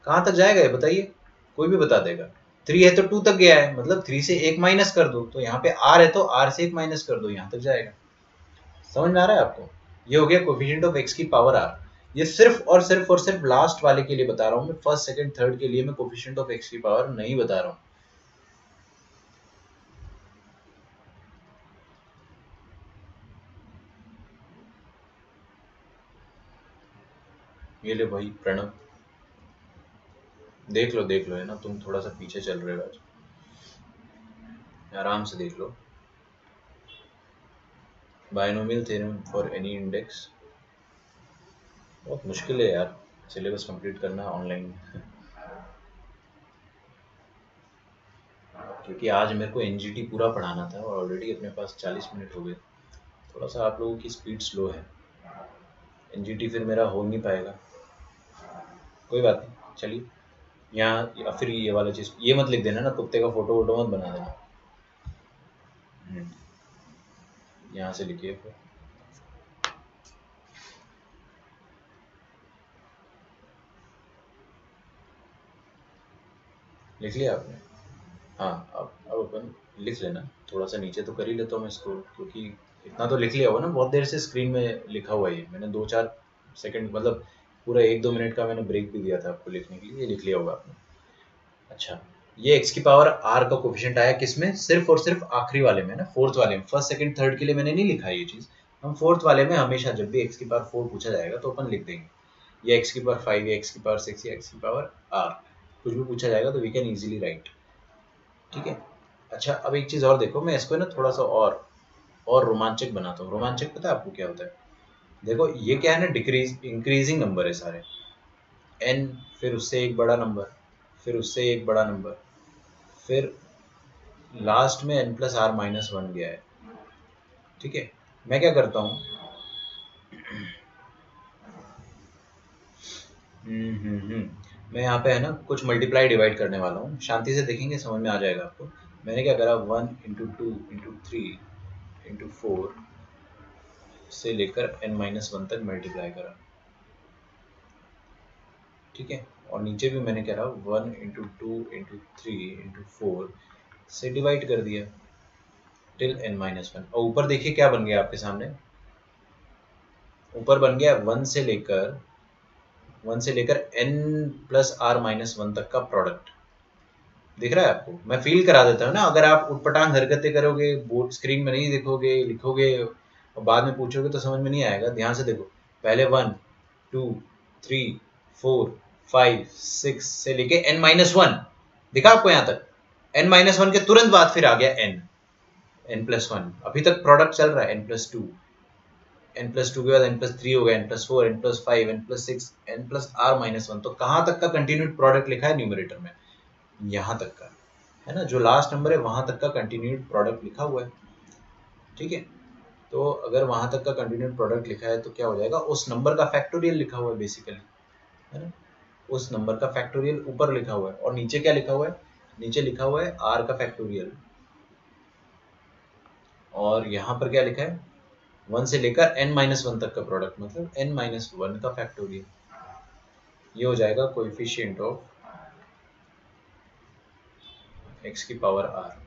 कहाँ तक जाएगा ये बताइए, कोई भी बता देगा। 3 है तो 2 तक गया है, मतलब 3 से 1 माइनस कर दो, तो यहाँ पे आर है तो आर से 1 माइनस कर दो, यहाँ तक जाएगा। समझ में आ रहा है आपको, ये हो गया कोफिशिएंट ऑफ एक्स की पावर आर। ये सिर्फ और सिर्फ लास्ट वाले के लिए बता रहा हूँ मैं, फर्स्ट सेकंड थर्ड के लिए मैं कोफिशिएंट ऑफ एक्स की पावर नहीं बता रहा हूँ। ये ले भाई प्रणव, देख लो, है ना, तुम थोड़ा सा पीछे चल रहे हो आज, आराम से देख लो। Binomial theorem for any index, बहुत मुश्किल है यार सिलेबस कंप्लीट करना ऑनलाइन क्योंकि आज मेरे को एनजीटी पूरा पढ़ाना था और ऑलरेडी अपने पास 40 मिनट हो गए। थोड़ा सा आप लोगों की स्पीड स्लो है, एनजीटी फिर मेरा हो नहीं पाएगा। कोई बात नहीं, चलिए यहाँ या फिर ये वाला चीज़ ये मत लिख देना ना, कुत्ते का फोटो वोटो मत बना देना। यहाँ से लिखिए फिर, लिख लिया आपने। हाँ अब अपन लिख लेना, थोड़ा सा नीचे तो कर ही लेता हूँ मैं इसको, क्योंकि इतना तो लिख लिया होगा ना, बहुत देर से स्क्रीन में लिखा हुआ है ये, मैंने 2-4 सेकंड मतलब पूरा 1-2 मिनट का मैंने ब्रेक भी दिया था आपको लिखने के लिए, ये लिख लिया होगा आपने। अच्छा ये एक्स की पावर आर का कोफिशिएंट आया किसमें, सिर्फ और सिर्फ आखिरी वाले में ना, फोर्थ वाले में। फर्स्ट सेकंड थर्ड के लिए मैंने नहीं लिखा ये चीज, हम फोर्थ वाले में हमेशा जब भी एक्स की पावर 4 पूछा जाएगा तो अपन लिख देंगे, या एक्स की पावर 5 या एक्स की पावर 6 या एक्स की पावर आर, कुछ भी पूछा जाएगा तो वी कैन इजीली राइट। ठीक है। अच्छा अब एक चीज और देखो, मैं इसको ना थोड़ा सा और रोमांचक बनाता हूँ। रोमांचक पता है आपको क्या होता है, देखो ये क्या है ना, डिक्रीज इंक्रीजिंग नंबर है सारे, एन, फिर उससे एक बड़ा नंबर, फिर उससे एक बड़ा नंबर, फिर लास्ट में n plus are minus one गया है। ठीक है, मैं क्या करता हूँ, मैं यहाँ पे है ना कुछ मल्टीप्लाई डिवाइड करने वाला हूँ, शांति से देखेंगे समझ में आ जाएगा आपको। मैंने क्या करा, 1 इंटू 2 इंटू 3 इंटू 4 से लेकर n-1 तक मल्टीप्लाई करा। ठीक है, और नीचे भी मैंने क्या रहा, 1 इंटू 2 इंटू 3 इंटू 4 से डिवाइड कर दिया टिल n-1। और ऊपर देखिए क्या बन गया आपके सामने, ऊपर बन गया 1 से लेकर n plus are minus one तक का प्रोडक्ट। दिख रहा है आपको, मैं फील करा देता हूँ ना, अगर आप उटपटांग हरकतें करोगे, बोर्ड स्क्रीन में नहीं देखोगे, लिखोगे और बाद में पूछोगे तो समझ में नहीं आएगा। ध्यान से देखो, पहले 1 2 3 4 5 6 से लेके n-1 दिखा आपको यहाँ तक, n-1 के तुरंत बाद फिर आ गया n+1, अभी तक प्रोडक्ट चल रहा है n+2, n+2 के बाद n+3 हो गया, n+4, n+5, n+6, n+r-1। तो कहाँ तक का कंटिन्यूड प्रोडक्ट लिखा है न्यूमरेटर में, यहाँ तक का, है ना, जो लास्ट नंबर है वहां तक का कंटिन्यूड प्रोडक्ट लिखा हुआ है। ठीक है, तो अगर वहां तक का कंटिन्यूड प्रोडक्ट लिखा है तो क्या हो जाएगा, उस नंबर का फैक्टोरियल लिखा हुआ है बेसिकली, है ना, उस नंबर का फैक्टोरियल ऊपर लिखा हुआ है, और नीचे क्या लिखा हुआ है, नीचे लिखा हुआ है आर का फैक्टोरियल, और यहाँ पर क्या लिखा है, 1 से लेकर n-1 तक का प्रोडक्ट, मतलब n-1 का फैक्टोरियल। ये हो जाएगा कोएफिशिएंट ऑफ एक्स की पावर आर।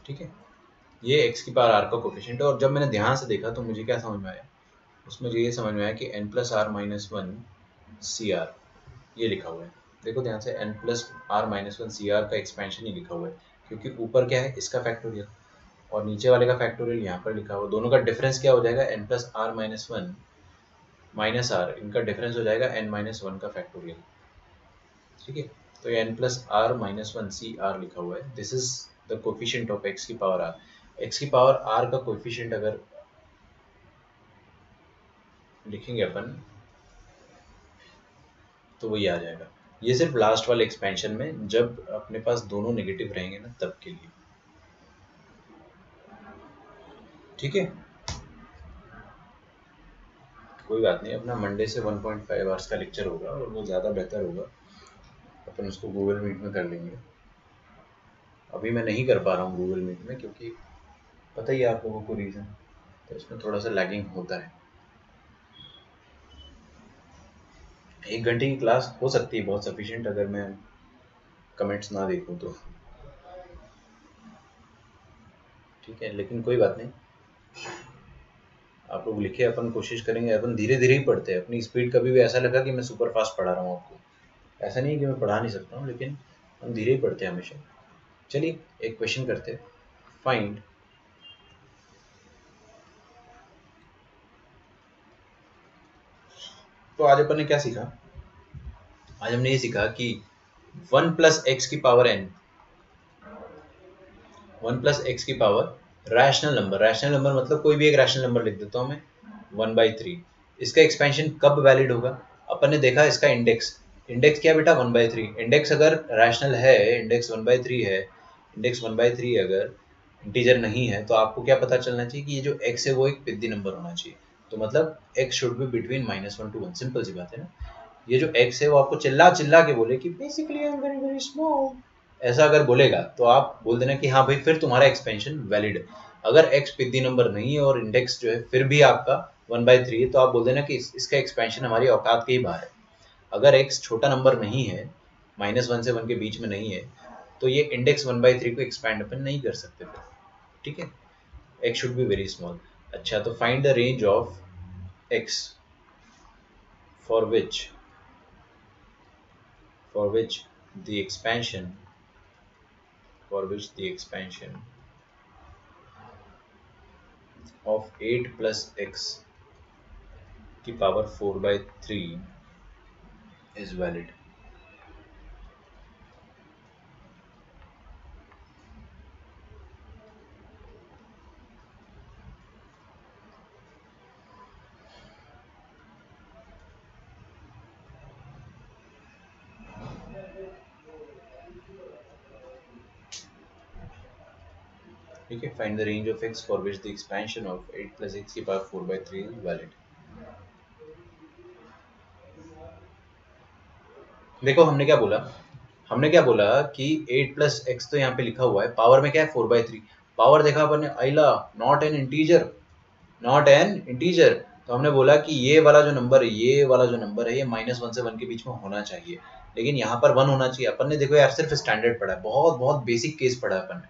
ठीक है, ये x की पावर r का कोफिशिएंट है। और जब मैंने ध्यान से देखा तो मुझे क्या समझ में आया, उसमें ये समझ में आया कि n plus are minus one C R ये लिखा हुआ है। देखो ध्यान से, n plus are minus one C R का एक्सपेंशन ही लिखा हुआ है, क्योंकि ऊपर क्या है इसका फैक्टोरियल और नीचे वाले का फैक्टोरियल यहाँ पर लिखा हुआ। दोनों का डिफरेंस क्या हो जाएगा, n plus are minus one minus R, इनका डिफरेंस हो जाएगा n माइनस वन का फैक्टोरियल। ठीक है, तो ये n plus are minus one C R लिखा हुआ है। This is the coefficient of x की पावर r। x की पावर r का कोफिशिएंट अगर लिखेंगे अपन तो वही आ जाएगा। ये सिर्फ लास्ट वाले एक्सपेंशन में जब अपने पास दोनों नेगेटिव रहेंगे ना तब के लिए। ठीक है, कोई बात नहीं, अपना मंडे से 1.5 आवर्स का लेक्चर होगा और वो ज़्यादा बेहतर होगा, अपन उसको गूगल मीट में कर लेंगे। अभी मैं नहीं कर पा रहा हूँ गूगल मीट में, क्योंकि पता ही है आप लोगों को रीज़न, तो इसमें थोड़ा सा लैगिंग होता है। 1 घंटे की क्लास हो सकती है बहुत सफिशिएंट, अगर मैं कमेंट्स ना देखूँ तो। ठीक है, लेकिन कोई बात नहीं, आप लोग लिखे, अपन कोशिश करेंगे। अपन धीरे धीरे ही पढ़ते हैं, अपनी स्पीड कभी भी ऐसा लगा कि मैं सुपर फास्ट पढ़ा रहा हूँ आपको, ऐसा नहीं है कि मैं पढ़ा नहीं सकता हूँ, लेकिन हम धीरे ही पढ़ते हैं हमेशा। चलिए एक क्वेश्चन करते हैं, फाइंड तो आज अपन ने क्या सीखा, आज हमने ये सीखा कि 1 प्लस एक्स की पावर n, 1 प्लस एक्स की power rational number, rational number मतलब कोई भी एक रैशनल नंबर लिख देता हूँ मैं 1/3, इसका एक्सपेंशन कब वैलिड होगा। अपन ने देखा इसका इंडेक्स, इंडेक्स क्या बेटा 1/3, इंडेक्स अगर रैशनल है, इंडेक्स 1/3 है, इंडेक्स 1/3 अगर इंटीजर नहीं है तो आपको क्या पता चलना चाहिए कि ये जो x है वो एक पिद्दी नंबर होना चाहिए। तो मतलब x should be between -1 to 1, simple सी बात है ना। ये जो x है वो आपको चिल्ला चिल्ला के बोले कि basically I am very very small, ऐसा अगर बोलेगा तो आप बोल देना कि हाँ भाई फिर तुम्हारा एक्सपेंशन वैलिड है। अगर x पिद्दी नंबर नहीं है और इंडेक्स जो है फिर भी आपका 1/3 है तो आप बोल देना कि इसका एक्सपेंशन हमारी औकात के ही बाहर है। अगर x छोटा नंबर नहीं है, -1 से 1 के बीच में नहीं है, तो ये इंडेक्स 1/3 को एक्सपैंड अपन नहीं कर सकते फिर। ठीक है, x should be very small। अच्छा, तो find the range of x for which the expansion of 8 plus x की पावर 4/3 is valid। ठीक है, find the range of x for which the expansion of 8 plus x की पावर 4/3 is valid। देखो हमने क्या बोला, कि 8 प्लस एक्स तो यहाँ पे लिखा हुआ है, पावर में क्या है 4/3, पावर देखा अपन ने आइला नॉट एन इंटीजर, तो हमने बोला कि ये वाला जो नंबर है, ये -1 से 1 के बीच में होना चाहिए, लेकिन यहाँ पर 1 होना चाहिए। अपन ने देखो यार सिर्फ स्टैंडर्ड पढ़ा है, बहुत बहुत बेसिक केस पढ़ा है अपन ने,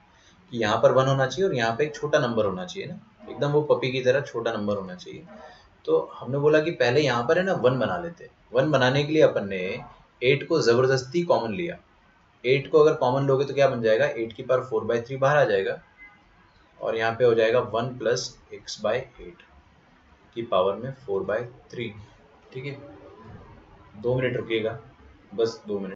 कि यहाँ पर 1 होना चाहिए और यहाँ पे एक छोटा नंबर होना चाहिए ना, एकदम वो पपी की तरह छोटा नंबर होना चाहिए। तो हमने बोला कि पहले यहाँ पर है ना 1 बना लेते। 1 बनाने के लिए अपन ने 8 को जबरदस्ती कॉमन लिया। 8 को अगर कॉमन लोगे तो क्या बन जाएगा, 8 की पावर 4/3 बाहर आ जाएगा और यहाँ पे हो जाएगा 1 प्लस x/8 की पावर में 4/3। ठीक है, 2 मिनट रुकिएगा, बस 2 मिनट।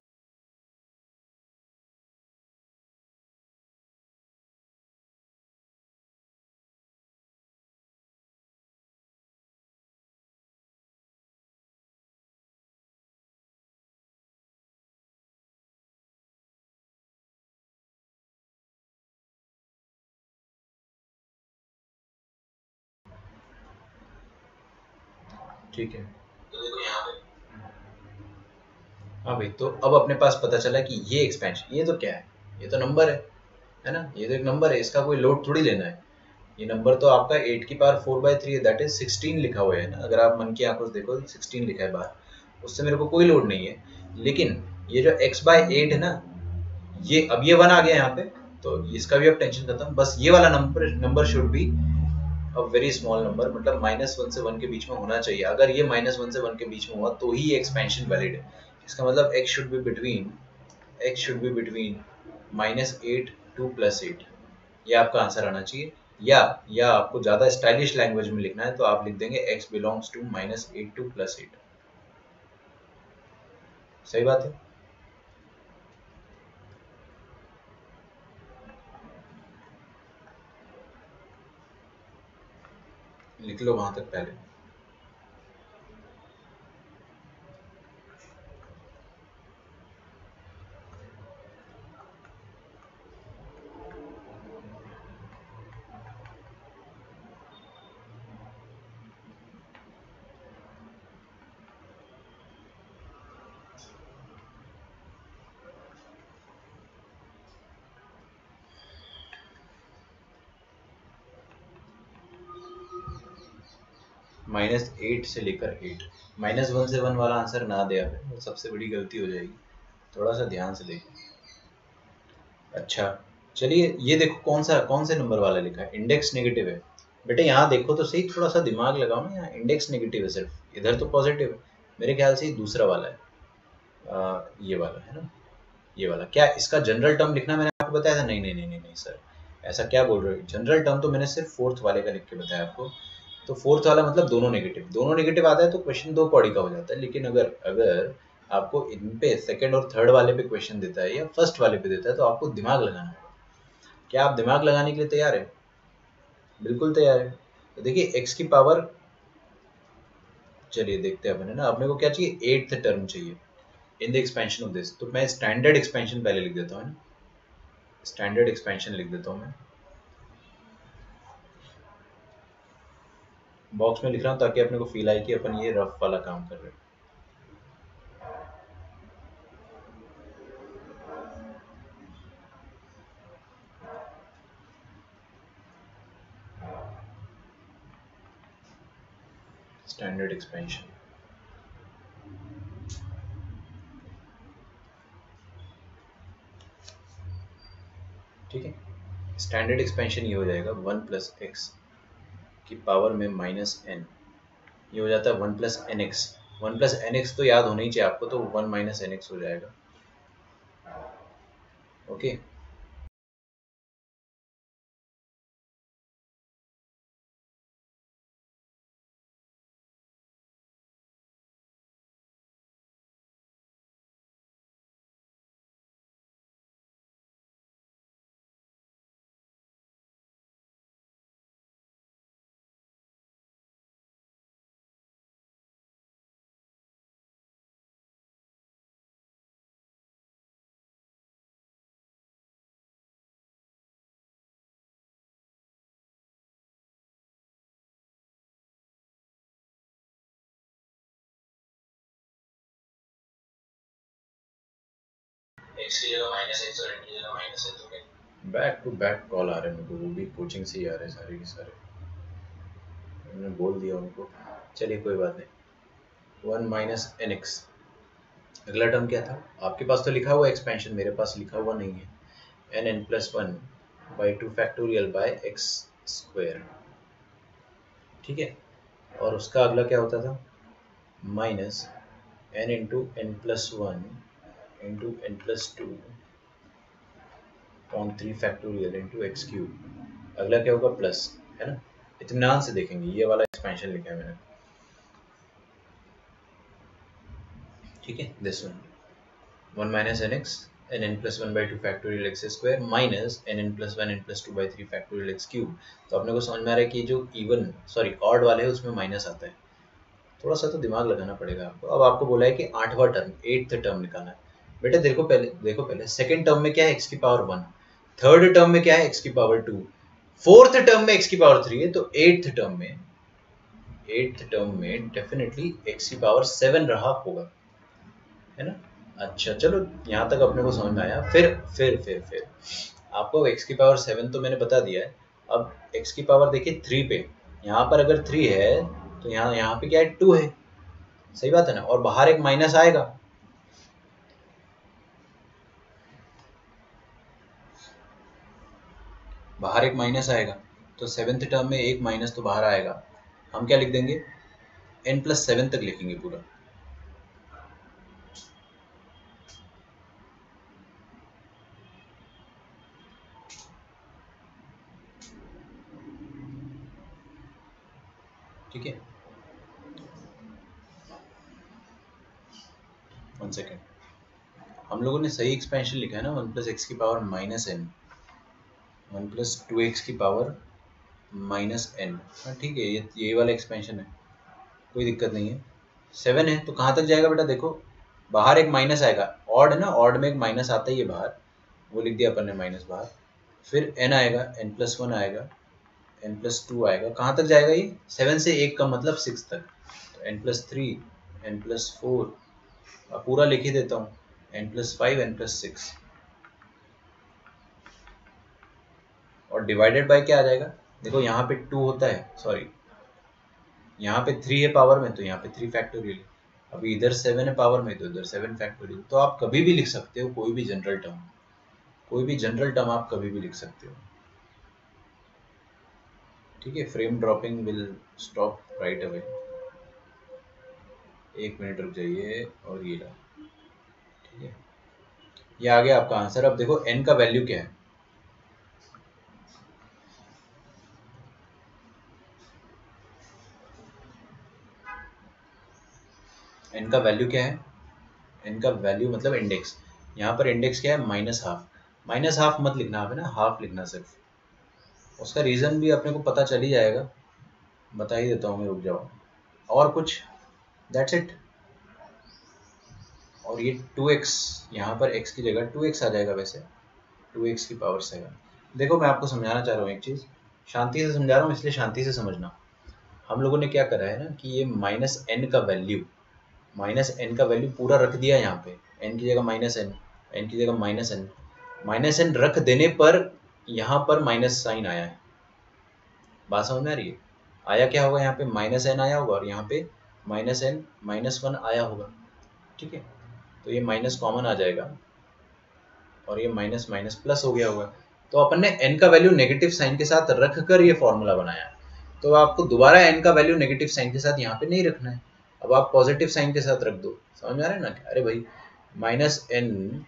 ठीक है, हाँ भाई, तो अब अपने पास पता चला कि ये एक्सपेंशन, ये तो क्या है, ये तो नंबर है ना, ये तो एक नंबर है, इसका कोई लोड थोड़ी लेना है। ये नंबर तो आपका 8 की पावर 4/3 है, दैट इज 16 लिखा हुआ है ना, अगर आप मन की आंखों से देखो 16 लिखा है बाहर, उससे मेरे को कोई लोड नहीं है। लेकिन ये जो x/8 है ना, ये अब ये 1 आ गया यहाँ पे, तो इसका भी अब टेंशन खत्म, बस ये वाला number should be a very small number, मतलब -1 से 1 के बीच में होना चाहिए। अगर ये -1 से 1 के बीच में हुआ तो ही ये एक्सपेंशन वैलिड है। इसका मतलब x should be between -8 to +8, ये आपका आंसर आना चाहिए। या आपको ज्यादा स्टाइलिश लैंग्वेज में लिखना है तो आप लिख देंगे x बिलोंग्स टू -8 to +8। सही बात है। लिख लो वहां तक पहले। -8 से लेकर 8, -1 से 1 वाला आंसर ना दे आप, वो सबसे बड़ी गलती हो जाएगी। थोड़ा सा ध्यान से देखिए। अच्छा चलिए, ये देखो कौन से नंबर वाला लिखा है, इंडेक्स नेगेटिव है। बेटे यहाँ देखो तो सही, थोड़ा सा दिमाग लगाओ ना, यहाँ इंडेक्स नेगेटिव है सिर्फ, इधर तो पॉजिटिव है। मेरे ख्याल से दूसरा वाला है, ये वाला है ना, ये वाला। क्या इसका जनरल टर्म लिखना मैंने आपको बताया था? नहीं नहीं नहीं नहीं नहीं सर, ऐसा क्या बोल रहे हो, जनरल टर्म तो मैंने सिर्फ फोर्थ वाले का लिख के बताया आपको। तो फोर्थ वाला मतलब दोनों नेगेटिव आता है तो क्वेश्चन दो कौड़ी का हो जाता है। लेकिन अगर अगर आपको इन पे सेकंड और थर्ड वाले पे क्वेश्चन देता है या फर्स्ट वाले पे देता है तो आपको दिमाग लगाना है। क्या आप दिमाग लगाने के लिए तैयार है? बिल्कुल तैयार है। तो देखिए एक्स की पावर, चलिए देखते हैं अपने ना, अपने को क्या चाहिए, 8th टर्म चाहिए in the expansion of this. तो मैं स्टैंडर्ड एक्सपेंशन पहले लिख देता हूँ ना, स्टैंडर्ड एक्सपेंशन लिख देता हूँ मैं, बॉक्स में लिख रहा हूँ ताकि अपने को फील आए कि अपन ये रफ वाला काम कर रहे हैं। स्टैंडर्ड एक्सपेंशन, ठीक है। स्टैंडर्ड एक्सपेंशन ये हो जाएगा 1 + x की पावर में -n, ये हो जाता है 1 + nx। 1 + nx तो याद होना ही चाहिए आपको, तो 1 - nx हो जाएगा। Okay, back to back call आ रहे हैं मेरे को, वो भी कोचिंग से ही आ रहे हैं सारे के सारे, मैंने बोल दिया उनको। चलिए कोई बात नहीं। 1 - nx, अगला टर्म क्या था आपके पास? तो लिखा हुआ एक्सपेंशन, मेरे पास लिखा हुआ नहीं है। n+1/2 ठीक है। और उसका अगला क्या होता था, -n × n+1 × n+2 अगला क्या होगा, प्लस, है ना। इत्मीनान से देखेंगे, ये वाला एक्सपेंशन लिखा है मैंने, ठीक है। This one 1 - nx n+1/2 minus n+1 n+2/3 तो अपने को समझ में आ रहा है कि जो इवन सॉरी ऑड वाले है उसमें माइनस आता है। थोड़ा सा तो दिमाग लगाना पड़ेगा आपको। अब आपको बोला है कि 8वां टर्म, 8th टर्म निकालना है। बेटा देखो पहले सेकंड टर्म में क्या है, x की पावर 1, थर्ड टर्म में क्या है, x की पावर 2, फोर्थ टर्म में x की पावर 3 है, तो 8th टर्म में डेफिनेटली x की पावर 7 रहा होगा, है ना। अच्छा चलो, यहाँ तक अपने को समझ में आया। फिर आपको x की पावर 7 तो मैंने बता दिया है। अब x की पावर देखिए 3 पे, यहाँ पर अगर 3 है तो यहाँ पे क्या है, 2 है। सही बात है ना, और बाहर एक माइनस आएगा। बाहर एक माइनस आएगा, तो सेवेंथ टर्म में एक माइनस तो बाहर आएगा। हम क्या लिख देंगे, n+7 तक लिखेंगे पूरा। ठीक है, 1 सेकेंड, हम लोगों ने सही एक्सपेंशन लिखा है ना, 1+x⁻−n, 1+2x⁻−n। हाँ ठीक है, ये वाला एक्सपेंशन है, कोई दिक्कत नहीं है। 7 है तो कहाँ तक जाएगा बेटा, देखो बाहर एक माइनस आएगा, ऑड है ना, ऑड में एक माइनस आता ही है बाहर, वो लिख दिया अपन ने माइनस बाहर। फिर n आएगा, n+1 आएगा, n+2 आएगा, कहाँ तक जाएगा ये, 7 से 1 का मतलब 6 तक, तो n+3, n+4, अब पूरा लिख ही देता हूँ, n+5, n+6, और डिवाइडेड बाय क्या आ जाएगा, देखो यहाँ पे 2 होता है, सॉरी यहाँ पे 3 है पावर में, तो यहाँ पे 3 फैक्टोरियल, अभी इधर 7 है पावर में, तो इधर 7 फैक्टोरियल। तो आप कभी भी लिख सकते हो कोई भी जनरल टर्म, कोई भी जनरल टर्म आप कभी भी लिख सकते हो। ठीक है, frame dropping will stop right away, 1 minute रुक जाइए, और ये ला, ठीक है, ये आ गया आपका आंसर। अब देखो n का वैल्यू क्या है, n का वैल्यू क्या है, n का वैल्यू मतलब इंडेक्स, यहाँ पर इंडेक्स क्या है, -12, -12 मत लिखना आप, है ना, हाफ लिखना सिर्फ, उसका रीज़न भी अपने को पता चल ही जाएगा, बता ही देता हूँ मैं, रुक जाओ, और कुछ, दैट्स इट। और ये 2x, यहाँ पर x की जगह 2x आ जाएगा, वैसे 2x⁻7। देखो मैं आपको समझाना चाह रहा हूँ एक चीज़, शांति से समझा रहा हूँ, इसलिए शांति से समझना। हम लोगों ने क्या करा है ना, कि ये -n का वैल्यू, -n का वैल्यू पूरा रख दिया यहाँ पे, n की जगह -n, n की जगह -n रख देने पर यहाँ पर माइनस साइन आया है, बात समझ में आ रही है, आया क्या होगा, यहाँ पे -n आया होगा, और यहाँ पे -n -1 आया होगा, ठीक है, तो ये माइनस कॉमन आ जाएगा, और ये माइनस माइनस प्लस हो गया होगा। तो अपन ने n का वैल्यू नेगेटिव साइन के साथ रख कर ये फॉर्मूला बनाया, तो आपको दोबारा n का वैल्यू नेगेटिव साइन के साथ यहाँ पे नहीं रखना है, अब आप पॉजिटिव साइन के साथ रख दो, समझ में आ रहा है ना, अरे भाई -n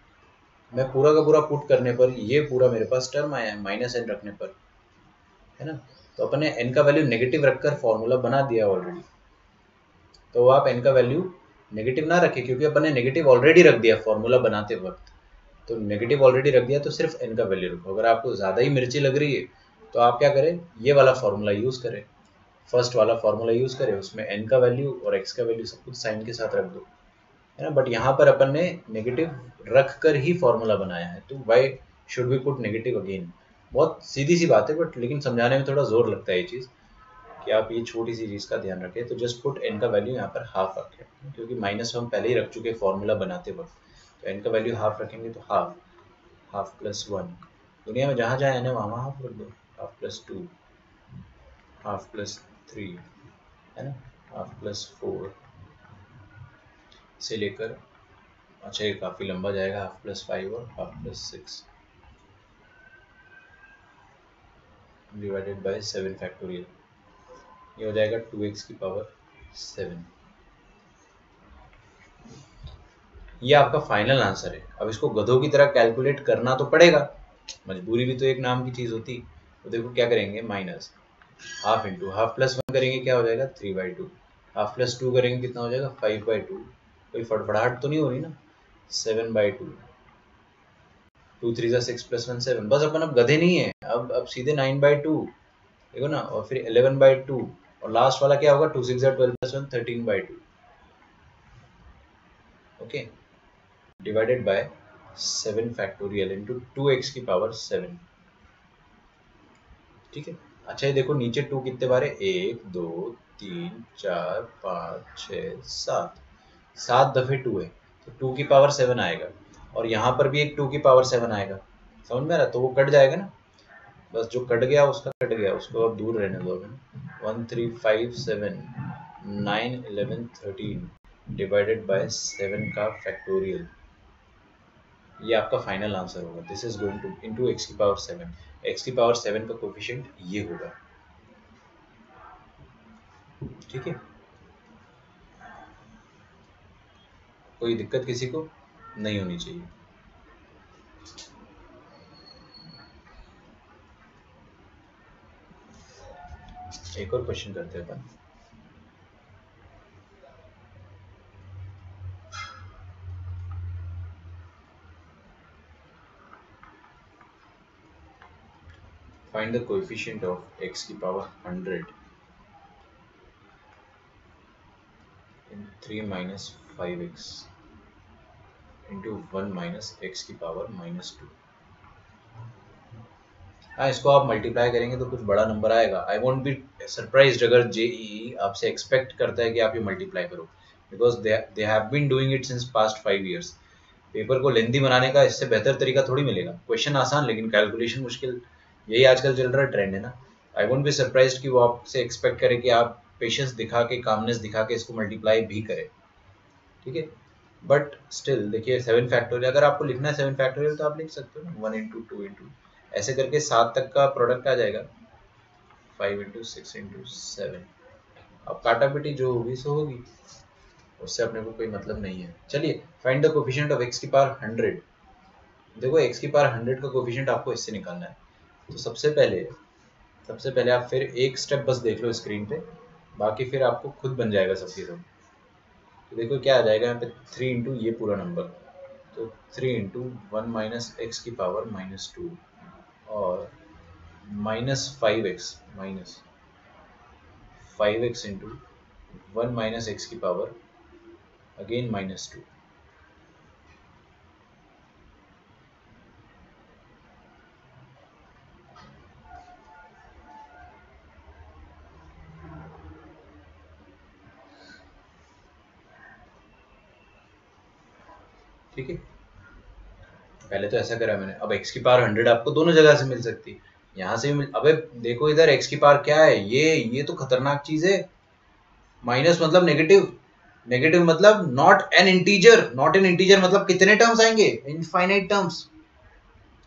मैं पूरा का पूरा पुट करने पर ये पूरा मेरे पास टर्म आया है, -n रखने पर, है ना, तो अपन ने n का वैल्यू नेगेटिव रखकर फॉर्मूला बना दिया ऑलरेडी, तो आप n का वैल्यू नेगेटिव ना रखें, क्योंकि अपन ने नेगेटिव ऑलरेडी रख दिया फॉर्मूला बनाते वक्त, तो नेगेटिव ऑलरेडी रख दिया, तो सिर्फ n का वैल्यू रखो। अगर आपको ज़्यादा ही मिर्ची लग रही है तो आप क्या करें, ये वाला फॉर्मूला यूज़ करें, फर्स्ट वाला फॉर्मूला यूज़ करें, उसमें n का वैल्यू और x का वैल्यू सब कुछ साइन के साथ रख दो, है ना, बट यहाँ पर अपन ने नेगेटिव रख कर ही फॉर्मूला बनाया है, तो why should we put negative again, बहुत सीधी सी बात है, बट लेकिन समझाने में थोड़ा जोर लगता है ये चीज़, कि आप ये छोटी सी चीज़ का ध्यान रखें। तो जस्ट पुट n का वैल्यू यहाँ पर हाफ रखें, क्योंकि माइनस हम पहले ही रख चुके फॉर्मूला बनाते वक्त, तो n का वैल्यू हाफ रखेंगे, तो हाफ, हाफ प्लस 1, दुनिया में जहाँ जहाँ n है वहाँ हाफ रख दो, हाफ प्लस 2, हाफ प्लस 3, है ना, हाफ प्लस 4 से लेकर, अच्छा ये काफ़ी लंबा जाएगा, हाफ प्लस 5 और half plus 6 divided by 7 factorial, ये हो जाएगा 2x⁻7। ये आपका फाइनल आंसर है। अब इसको गधों की तरह कैलकुलेट करना तो पड़ेगा, मजबूरी भी तो एक नाम की चीज़ होती। तो देखो क्या करेंगे, minus half into half plus 1 करेंगे, क्या हो जाएगा 3/2, हाफ प्लस 2 करेंगे कितना हो जाएगा 5/2, कोई फड़फड़ाहट तो नहीं हो रही ना, 7/2, 2 3 6 + 1 7, बस अपन अब गधे नहीं है, अब सीधे 9/2 देखो ना, और फिर 11/2, और लास्ट वाला क्या होगा 2 6 12 + 1 13/2, okay, divided by 7 factorial into 2x⁻7, ठीक है। अच्छा ये देखो नीचे 2 कितने बार है, 1 2 3 4 5 6 7, 7 दफे 2 है, तो 2⁻7 आएगा, और यहाँ पर भी एक 2⁻7 आएगा, समझ में आ रहा, तो वो कट जाएगा ना, बस जो कट गया उसका कट गया, उसको अब दूर रहने दो। 1 3 5 7 9 11 13 डिवाइडेड बाय 7 का फैक्टोरियल, ये आपका फाइनल आंसर होगा, this is going to into x⁻7। x की पावर 7 का कोफिशिएंट ये होगा, ठीक है। कोई दिक्कत किसी को नहीं होनी चाहिए। एक और क्वेश्चन करते हैं अपन। Find the coefficient of x की power 100 in 3 minus 5x into 1 minus x की power -2। हाँ, इसको आप मल्टीप्लाई करेंगे तो कुछ बड़ा नंबर आएगा। आई वोंट बी सरप्राइज्ड अगर जेईई आपसे एक्सपेक्ट करता है कि आप ये मल्टीप्लाई करो, because they have been doing it since past 5 years। Paper को लेंदी बनाने का इससे बेहतर तरीका थोड़ी मिलेगा। क्वेश्चन आसान लेकिन कैलकुलेशन मुश्किल, यही आजकल चल रहा ट्रेंड है ना। आई वोंट बी सरप्राइज्ड कि वो आपसे एक्सपेक्ट करे कि आप पेशेंस दिखा के, कामनेस दिखा के इसको मल्टीप्लाई भी करें, ठीक है। बट स्टिल देखिए 7 फैक्टोरियल, अगर आपको लिखना है 7 फैक्टोरियल तो आप लिख सकते हो ना, 1 इंटू 2 इंटू ऐसे करके 7 तक का प्रोडक्ट आ जाएगा, 5 इंटू 6 इंटू 7। अब काटा पिटी जो होगी सो होगी, उससे अपने को कोई मतलब नहीं है। चलिए find the coefficient of x की पावर 100। देखो x की पावर 100 का कोफिशिएंट आपको इससे निकालना है। तो सबसे पहले आप फिर एक स्टेप बस देख लो स्क्रीन पे, बाकी फिर आपको खुद बन जाएगा सब चीज़ों। तो देखो क्या आ जाएगा यहाँ पे, 3 इंटू ये पूरा नंबर, तो 3 इंटू 1 माइनस एक्स की पावर -2 और minus 5x into 1 minus x की पावर अगेन -2। ठीक है, पहले तो ऐसा करा मैंने। अब x की पावर 100 आपको दोनों जगह से मिल सकती है, यहाँ से भी मिल। अबे देखो इधर x की पावर क्या है, ये तो खतरनाक चीज है। माइनस मतलब नेगेटिव, नेगेटिव मतलब not an integer, not an integer मतलब कितने टर्म्स आएंगे, इनफाइनाइट टर्म्स।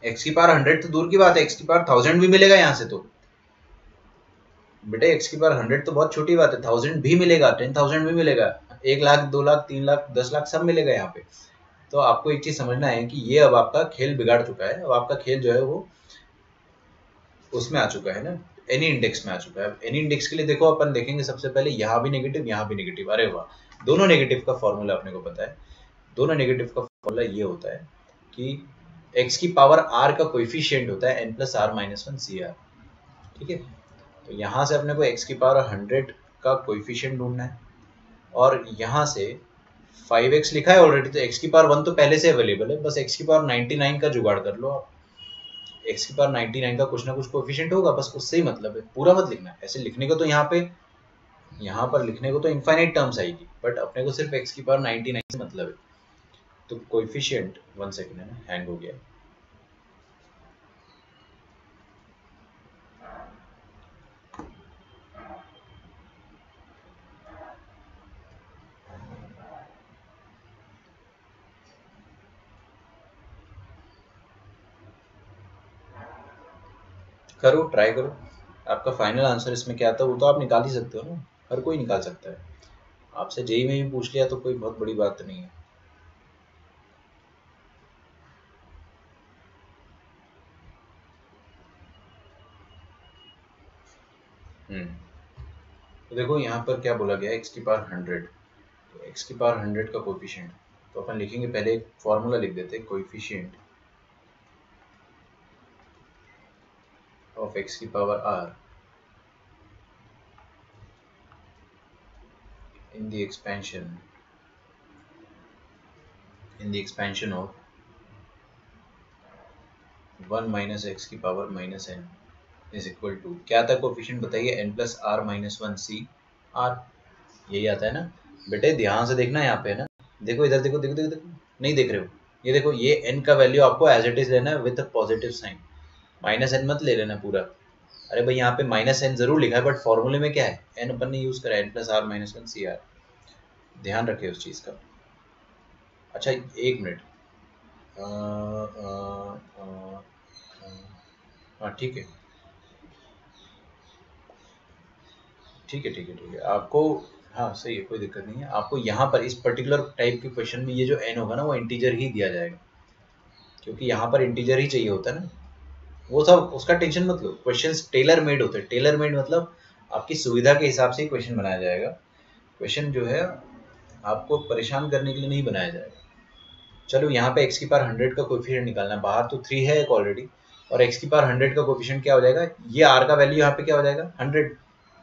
x की पावर 100 तो दूर की बात है, x की पावर 1000 भी मिलेगा यहाँ से तो बेटे, x की पावर 100 तो बहुत छोटी बात है, 1000 भी मिलेगा, 10,000 भी मिलेगा, 1 लाख 2 लाख 3 लाख 10 लाख सब मिलेगा यहाँ पे। तो आपको एक चीज समझना है कि ये अब आपका खेल बिगाड़ चुका है। अब आपका खेल जो है वो उसमें आ चुका है ना, एनी इंडेक्स में आ चुका है। एनी इंडेक्स के लिए देखो अपन देखेंगे सबसे पहले यहाँ भी नेगेटिव यहाँ भी नेगेटिव, अरे वाह, दोनों नेगेटिव का फॉर्मूला अपने को पता है। दोनों नेगेटिव का फॉर्मूला ये होता है कि x की पावर r का कोएफिशिएंट होता है n plus are minus 1 C R, ठीक है। तो यहाँ से अपने को x की पावर 100 का कोएफिशिएंट ढूंढना है, और यहाँ से 5x लिखा है ऑलरेडी, तो x की पावर 1 तो पहले से अवेलेबल है, बस x की पावर 99 का जुगाड़ कर लो आप। x की पावर 99 का कुछ ना कुछ कोएफिशिएंट होगा, बस उससे ही मतलब है, पूरा मत लिखना है। ऐसे लिखने को तो यहाँ पर लिखने को तो इनफाइनाइट टर्म्स आएगी, बट अपने को सिर्फ x की पावर 99 से मतलब है। तो कोएफिशिएंट 1 सेकंड है ना, हैंग हो गया। करो, ट्राई करो, आपका फाइनल आंसर इसमें क्या आता है वो तो आप निकाल ही सकते हो ना, हर कोई निकाल सकता है। आपसे जेई में ही पूछ लिया तो कोई बहुत बड़ी बात नहीं है। तो देखो यहाँ पर क्या बोला गया है, x की पावर 100, तो x की पावर 100 का कोएफिशिएंट, तो अपन लिखेंगे पहले एक फॉर्मूला लिख देते हैं, कोएफिशिएंट ऑफ x की power r in the expansion of 1 minus x की power minus n is equal to, क्या था कोफिशिएंट बताइए, n plus are minus 1 C r, यही आता है ना। बेटे ध्यान से देखना यहाँ पे है ना, देखो इधर देखो देखो देखो देखो, नहीं देख रहे हो, ये देखो ये n का वैल्यू आपको एज इट इज लेना है with positive sign, minus N मत ले लेना पूरा। अरे भाई यहाँ पे माइनस एन जरूर लिखा है, बट फॉर्मूले में क्या है, एन अपन ने यूज करा है, n plus are minus 1 C R, ध्यान रखे उस चीज का। अच्छा एक मिनट, हाँ ठीक है ठीक है ठीक है ठीक है आपको, हाँ सही है, कोई दिक्कत नहीं है। आपको यहाँ पर इस पर्टिकुलर टाइप के क्वेश्चन में ये जो n होगा ना वो इंटीजर ही दिया जाएगा, क्योंकि यहाँ पर इंटीजर ही चाहिए होता है ना। वो सब उसका टेंशन मत लो, क्वेश्चंस टेलर मेड होते हैं। टेलर मेड मतलब आपकी सुविधा के हिसाब से ही क्वेश्चन बनाया जाएगा। क्वेश्चन जो है आपको परेशान करने के लिए नहीं बनाया जाएगा। चलो यहाँ पे x की पावर 100 का कोएफिशिएंट निकालना है, बाहर तो 3 है एक ऑलरेडी, और x की पावर 100 का कोएफिशिएंट क्या हो जाएगा, ये r का वैल्यू यहाँ पे क्या हो जाएगा 100,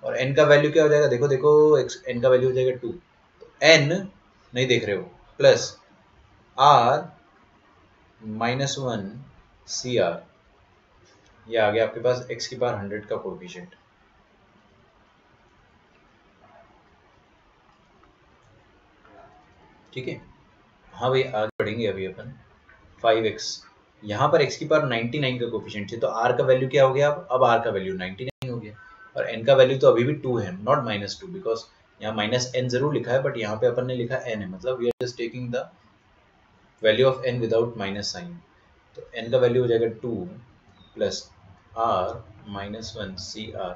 और n का वैल्यू क्या हो जाएगा, देखो देखो n का वैल्यू हो जाएगा 2, तो n नहीं देख रहे हो, प्लस r -1 cr, ये आ गया आपके पास x की पावर 100 का कोएफिशिएंट। ठीक है, हाँ भाई आगे बढ़ेंगे अभी अपन। 5x, यहाँ पर x की पावर 99 का कोफिशिएंट है, तो r का वैल्यू क्या हो गया, अब r का वैल्यू 99 हो गया, और n का वैल्यू तो अभी भी 2 है, नॉट -2, बिकॉज यहाँ -n जरूर लिखा है बट यहाँ पे अपन ने लिखा n है, मतलब we are just taking the value of n without minus sign. तो n का वैल्यू हो जाएगा 2 प्लस r -1 cr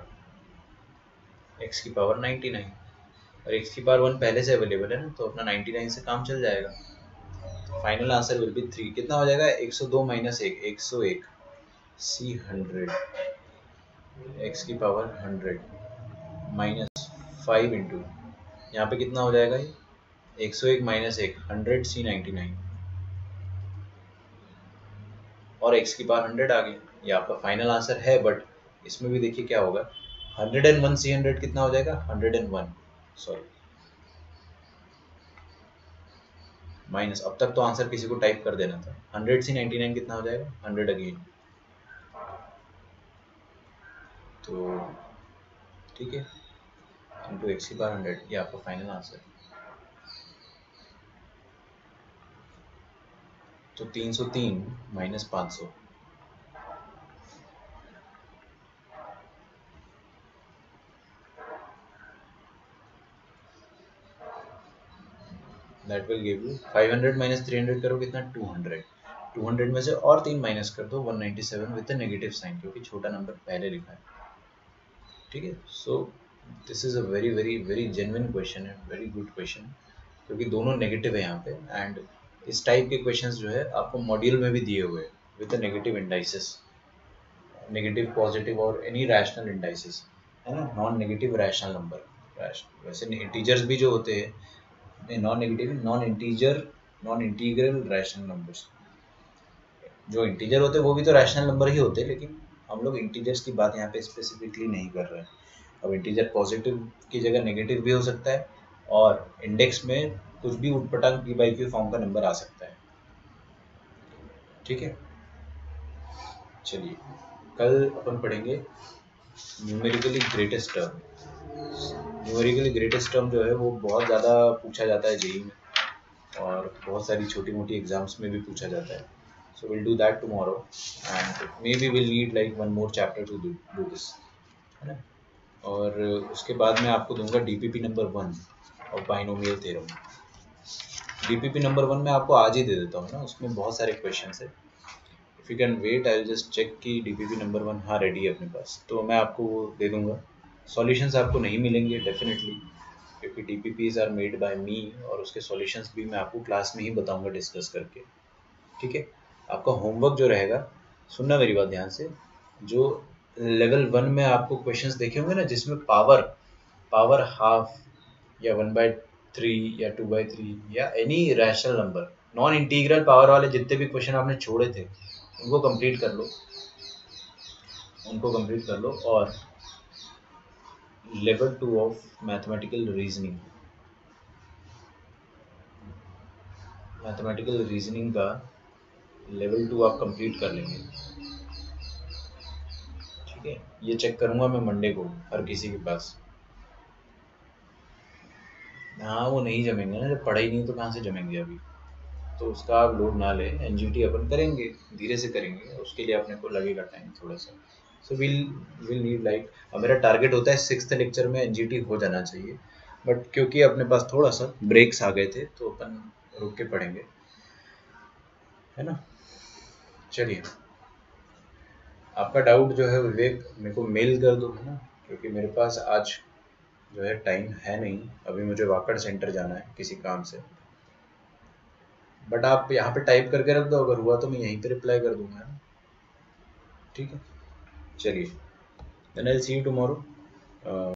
x की पावर 99, और x की पावर 1 पहले से अवेलेबल है ना, तो अपना 99 से काम चल जाएगा। फाइनल आंसर विल बी 3, कितना हो जाएगा 102 -1 101 c 100 x की पावर 100 माइनस 5 इंटू, यहाँ पे कितना हो जाएगा ये 101 -1 100 c 99, और x की पावर 100 आ गया। ये आपका फाइनल आंसर है, बट इसमें भी देखिए क्या होगा, 101 c 100 कितना हो जाएगा 101, सॉरी माइनस, अब तक तो आंसर किसी को टाइप कर देना था। 100 c 99 कितना हो जाएगा 100 अगेन, तो ठीक है इंटू x की पावर 100, ये आपका फाइनल आंसर। तो 303 - 500, दैट विल गिव यू 500 - 300 करो कितना 200, 200 में से और 3 माइनस कर दो 197 विद नेगेटिव साइन, क्योंकि छोटा नंबर पहले लिखा है। ठीक है, so this is a very very very genuine question है, वेरी गुड क्वेश्चन, क्योंकि दोनों नेगेटिव है यहाँ पे। एंड इस टाइप के क्वेश्चंस जो है आपको मॉड्यूल में भी दिए हुए हैं with negative indices, negative positive और एनी रैशनल इंडाइसेस, है ना, नॉन नेगेटिव रैशनल नंबर। वैसे इंटीजर्स भी जो होते हैं, नहीं non negative, non integral rational numbers, जो इंटीजर होते हैं वो भी तो रैशनल नंबर ही होते हैं, लेकिन हम लोग इंटीजर्स की बात यहाँ पे स्पेसिफिकली नहीं कर रहे हैं। अब इंटीजर पॉजिटिव की जगह नेगेटिव भी हो सकता है, और इंडेक्स में कुछ भी उटपटांग पी बाई क्यू फॉर्म का नंबर आ सकता है। ठीक है, चलिए कल अपन पढ़ेंगे numerically greatest term. Numerically greatest term जो है वो बहुत ज़्यादा पूछा जाता है जेईई में, और बहुत सारी छोटी मोटी एग्जाम्स में भी पूछा जाता है। So we'll do that tomorrow, and maybe we'll need like one more chapter to do this, है ना। और उसके बाद मैं आपको दूंगा DPP नंबर 1 और बाइनोमियल थ्योरम। DPP नंबर 1 मैं आपको आज ही दे देता हूँ ना, उसमें बहुत सारे क्वेश्चन है। If you can wait I will just check कि DPP नंबर 1 हाँ रेडी है अपने पास, तो मैं आपको वो दे दूंगा। सॉल्यूशंस आपको नहीं मिलेंगे डेफिनेटली, क्योंकि DPPs आर मेड बाय मी, और उसके सॉल्यूशंस भी मैं आपको क्लास में ही बताऊंगा डिस्कस करके। ठीक है, आपका होमवर्क जो रहेगा, सुनना मेरी बात ध्यान से, जो लेवल 1 में आपको क्वेश्चंस देखे होंगे ना जिसमें पावर हाफ या 1/3 या 2/3 या any rational number, non integral power वाले जितने भी क्वेश्चन आपने छोड़े थे उनको कंप्लीट कर लो, और लेवल 2 ऑफ मैथमेटिकल रीजनिंग का लेवल 2 आप कंप्लीट कर लेंगे। ठीक है, ये चेक करूंगा मैं मंडे को हर किसी के पास। हाँ वो नहीं जमेंगे ना, जब पढ़ा ही नहीं तो कहाँ से जमेंगे अभी, तो उसका आप लोड ना लें। एनजीटी अपन करेंगे, धीरे से करेंगे, उसके लिए अपने को लगेगा टाइम थोड़ा सा। सो विल नीड लाइक, अब मेरा टारगेट होता है 6th लेक्चर में एनजीटी हो जाना चाहिए, बट क्योंकि अपने पास थोड़ा सा ब्रेक्स आ गए थे तो अपन रुक के पढ़ेंगे, है ना। चलिए आपका डाउट जो है विवेक मेरे को मेल कर दो, है ना, क्योंकि मेरे पास आज जो है टाइम है नहीं, अभी मुझे वाकड़ सेंटर जाना है किसी काम से। बट आप यहाँ पे टाइप करके रख दो, अगर हुआ तो मैं यहीं पे रिप्लाई कर दूंगा, है ना। ठीक है, चलिए, then I will see you tomorrow.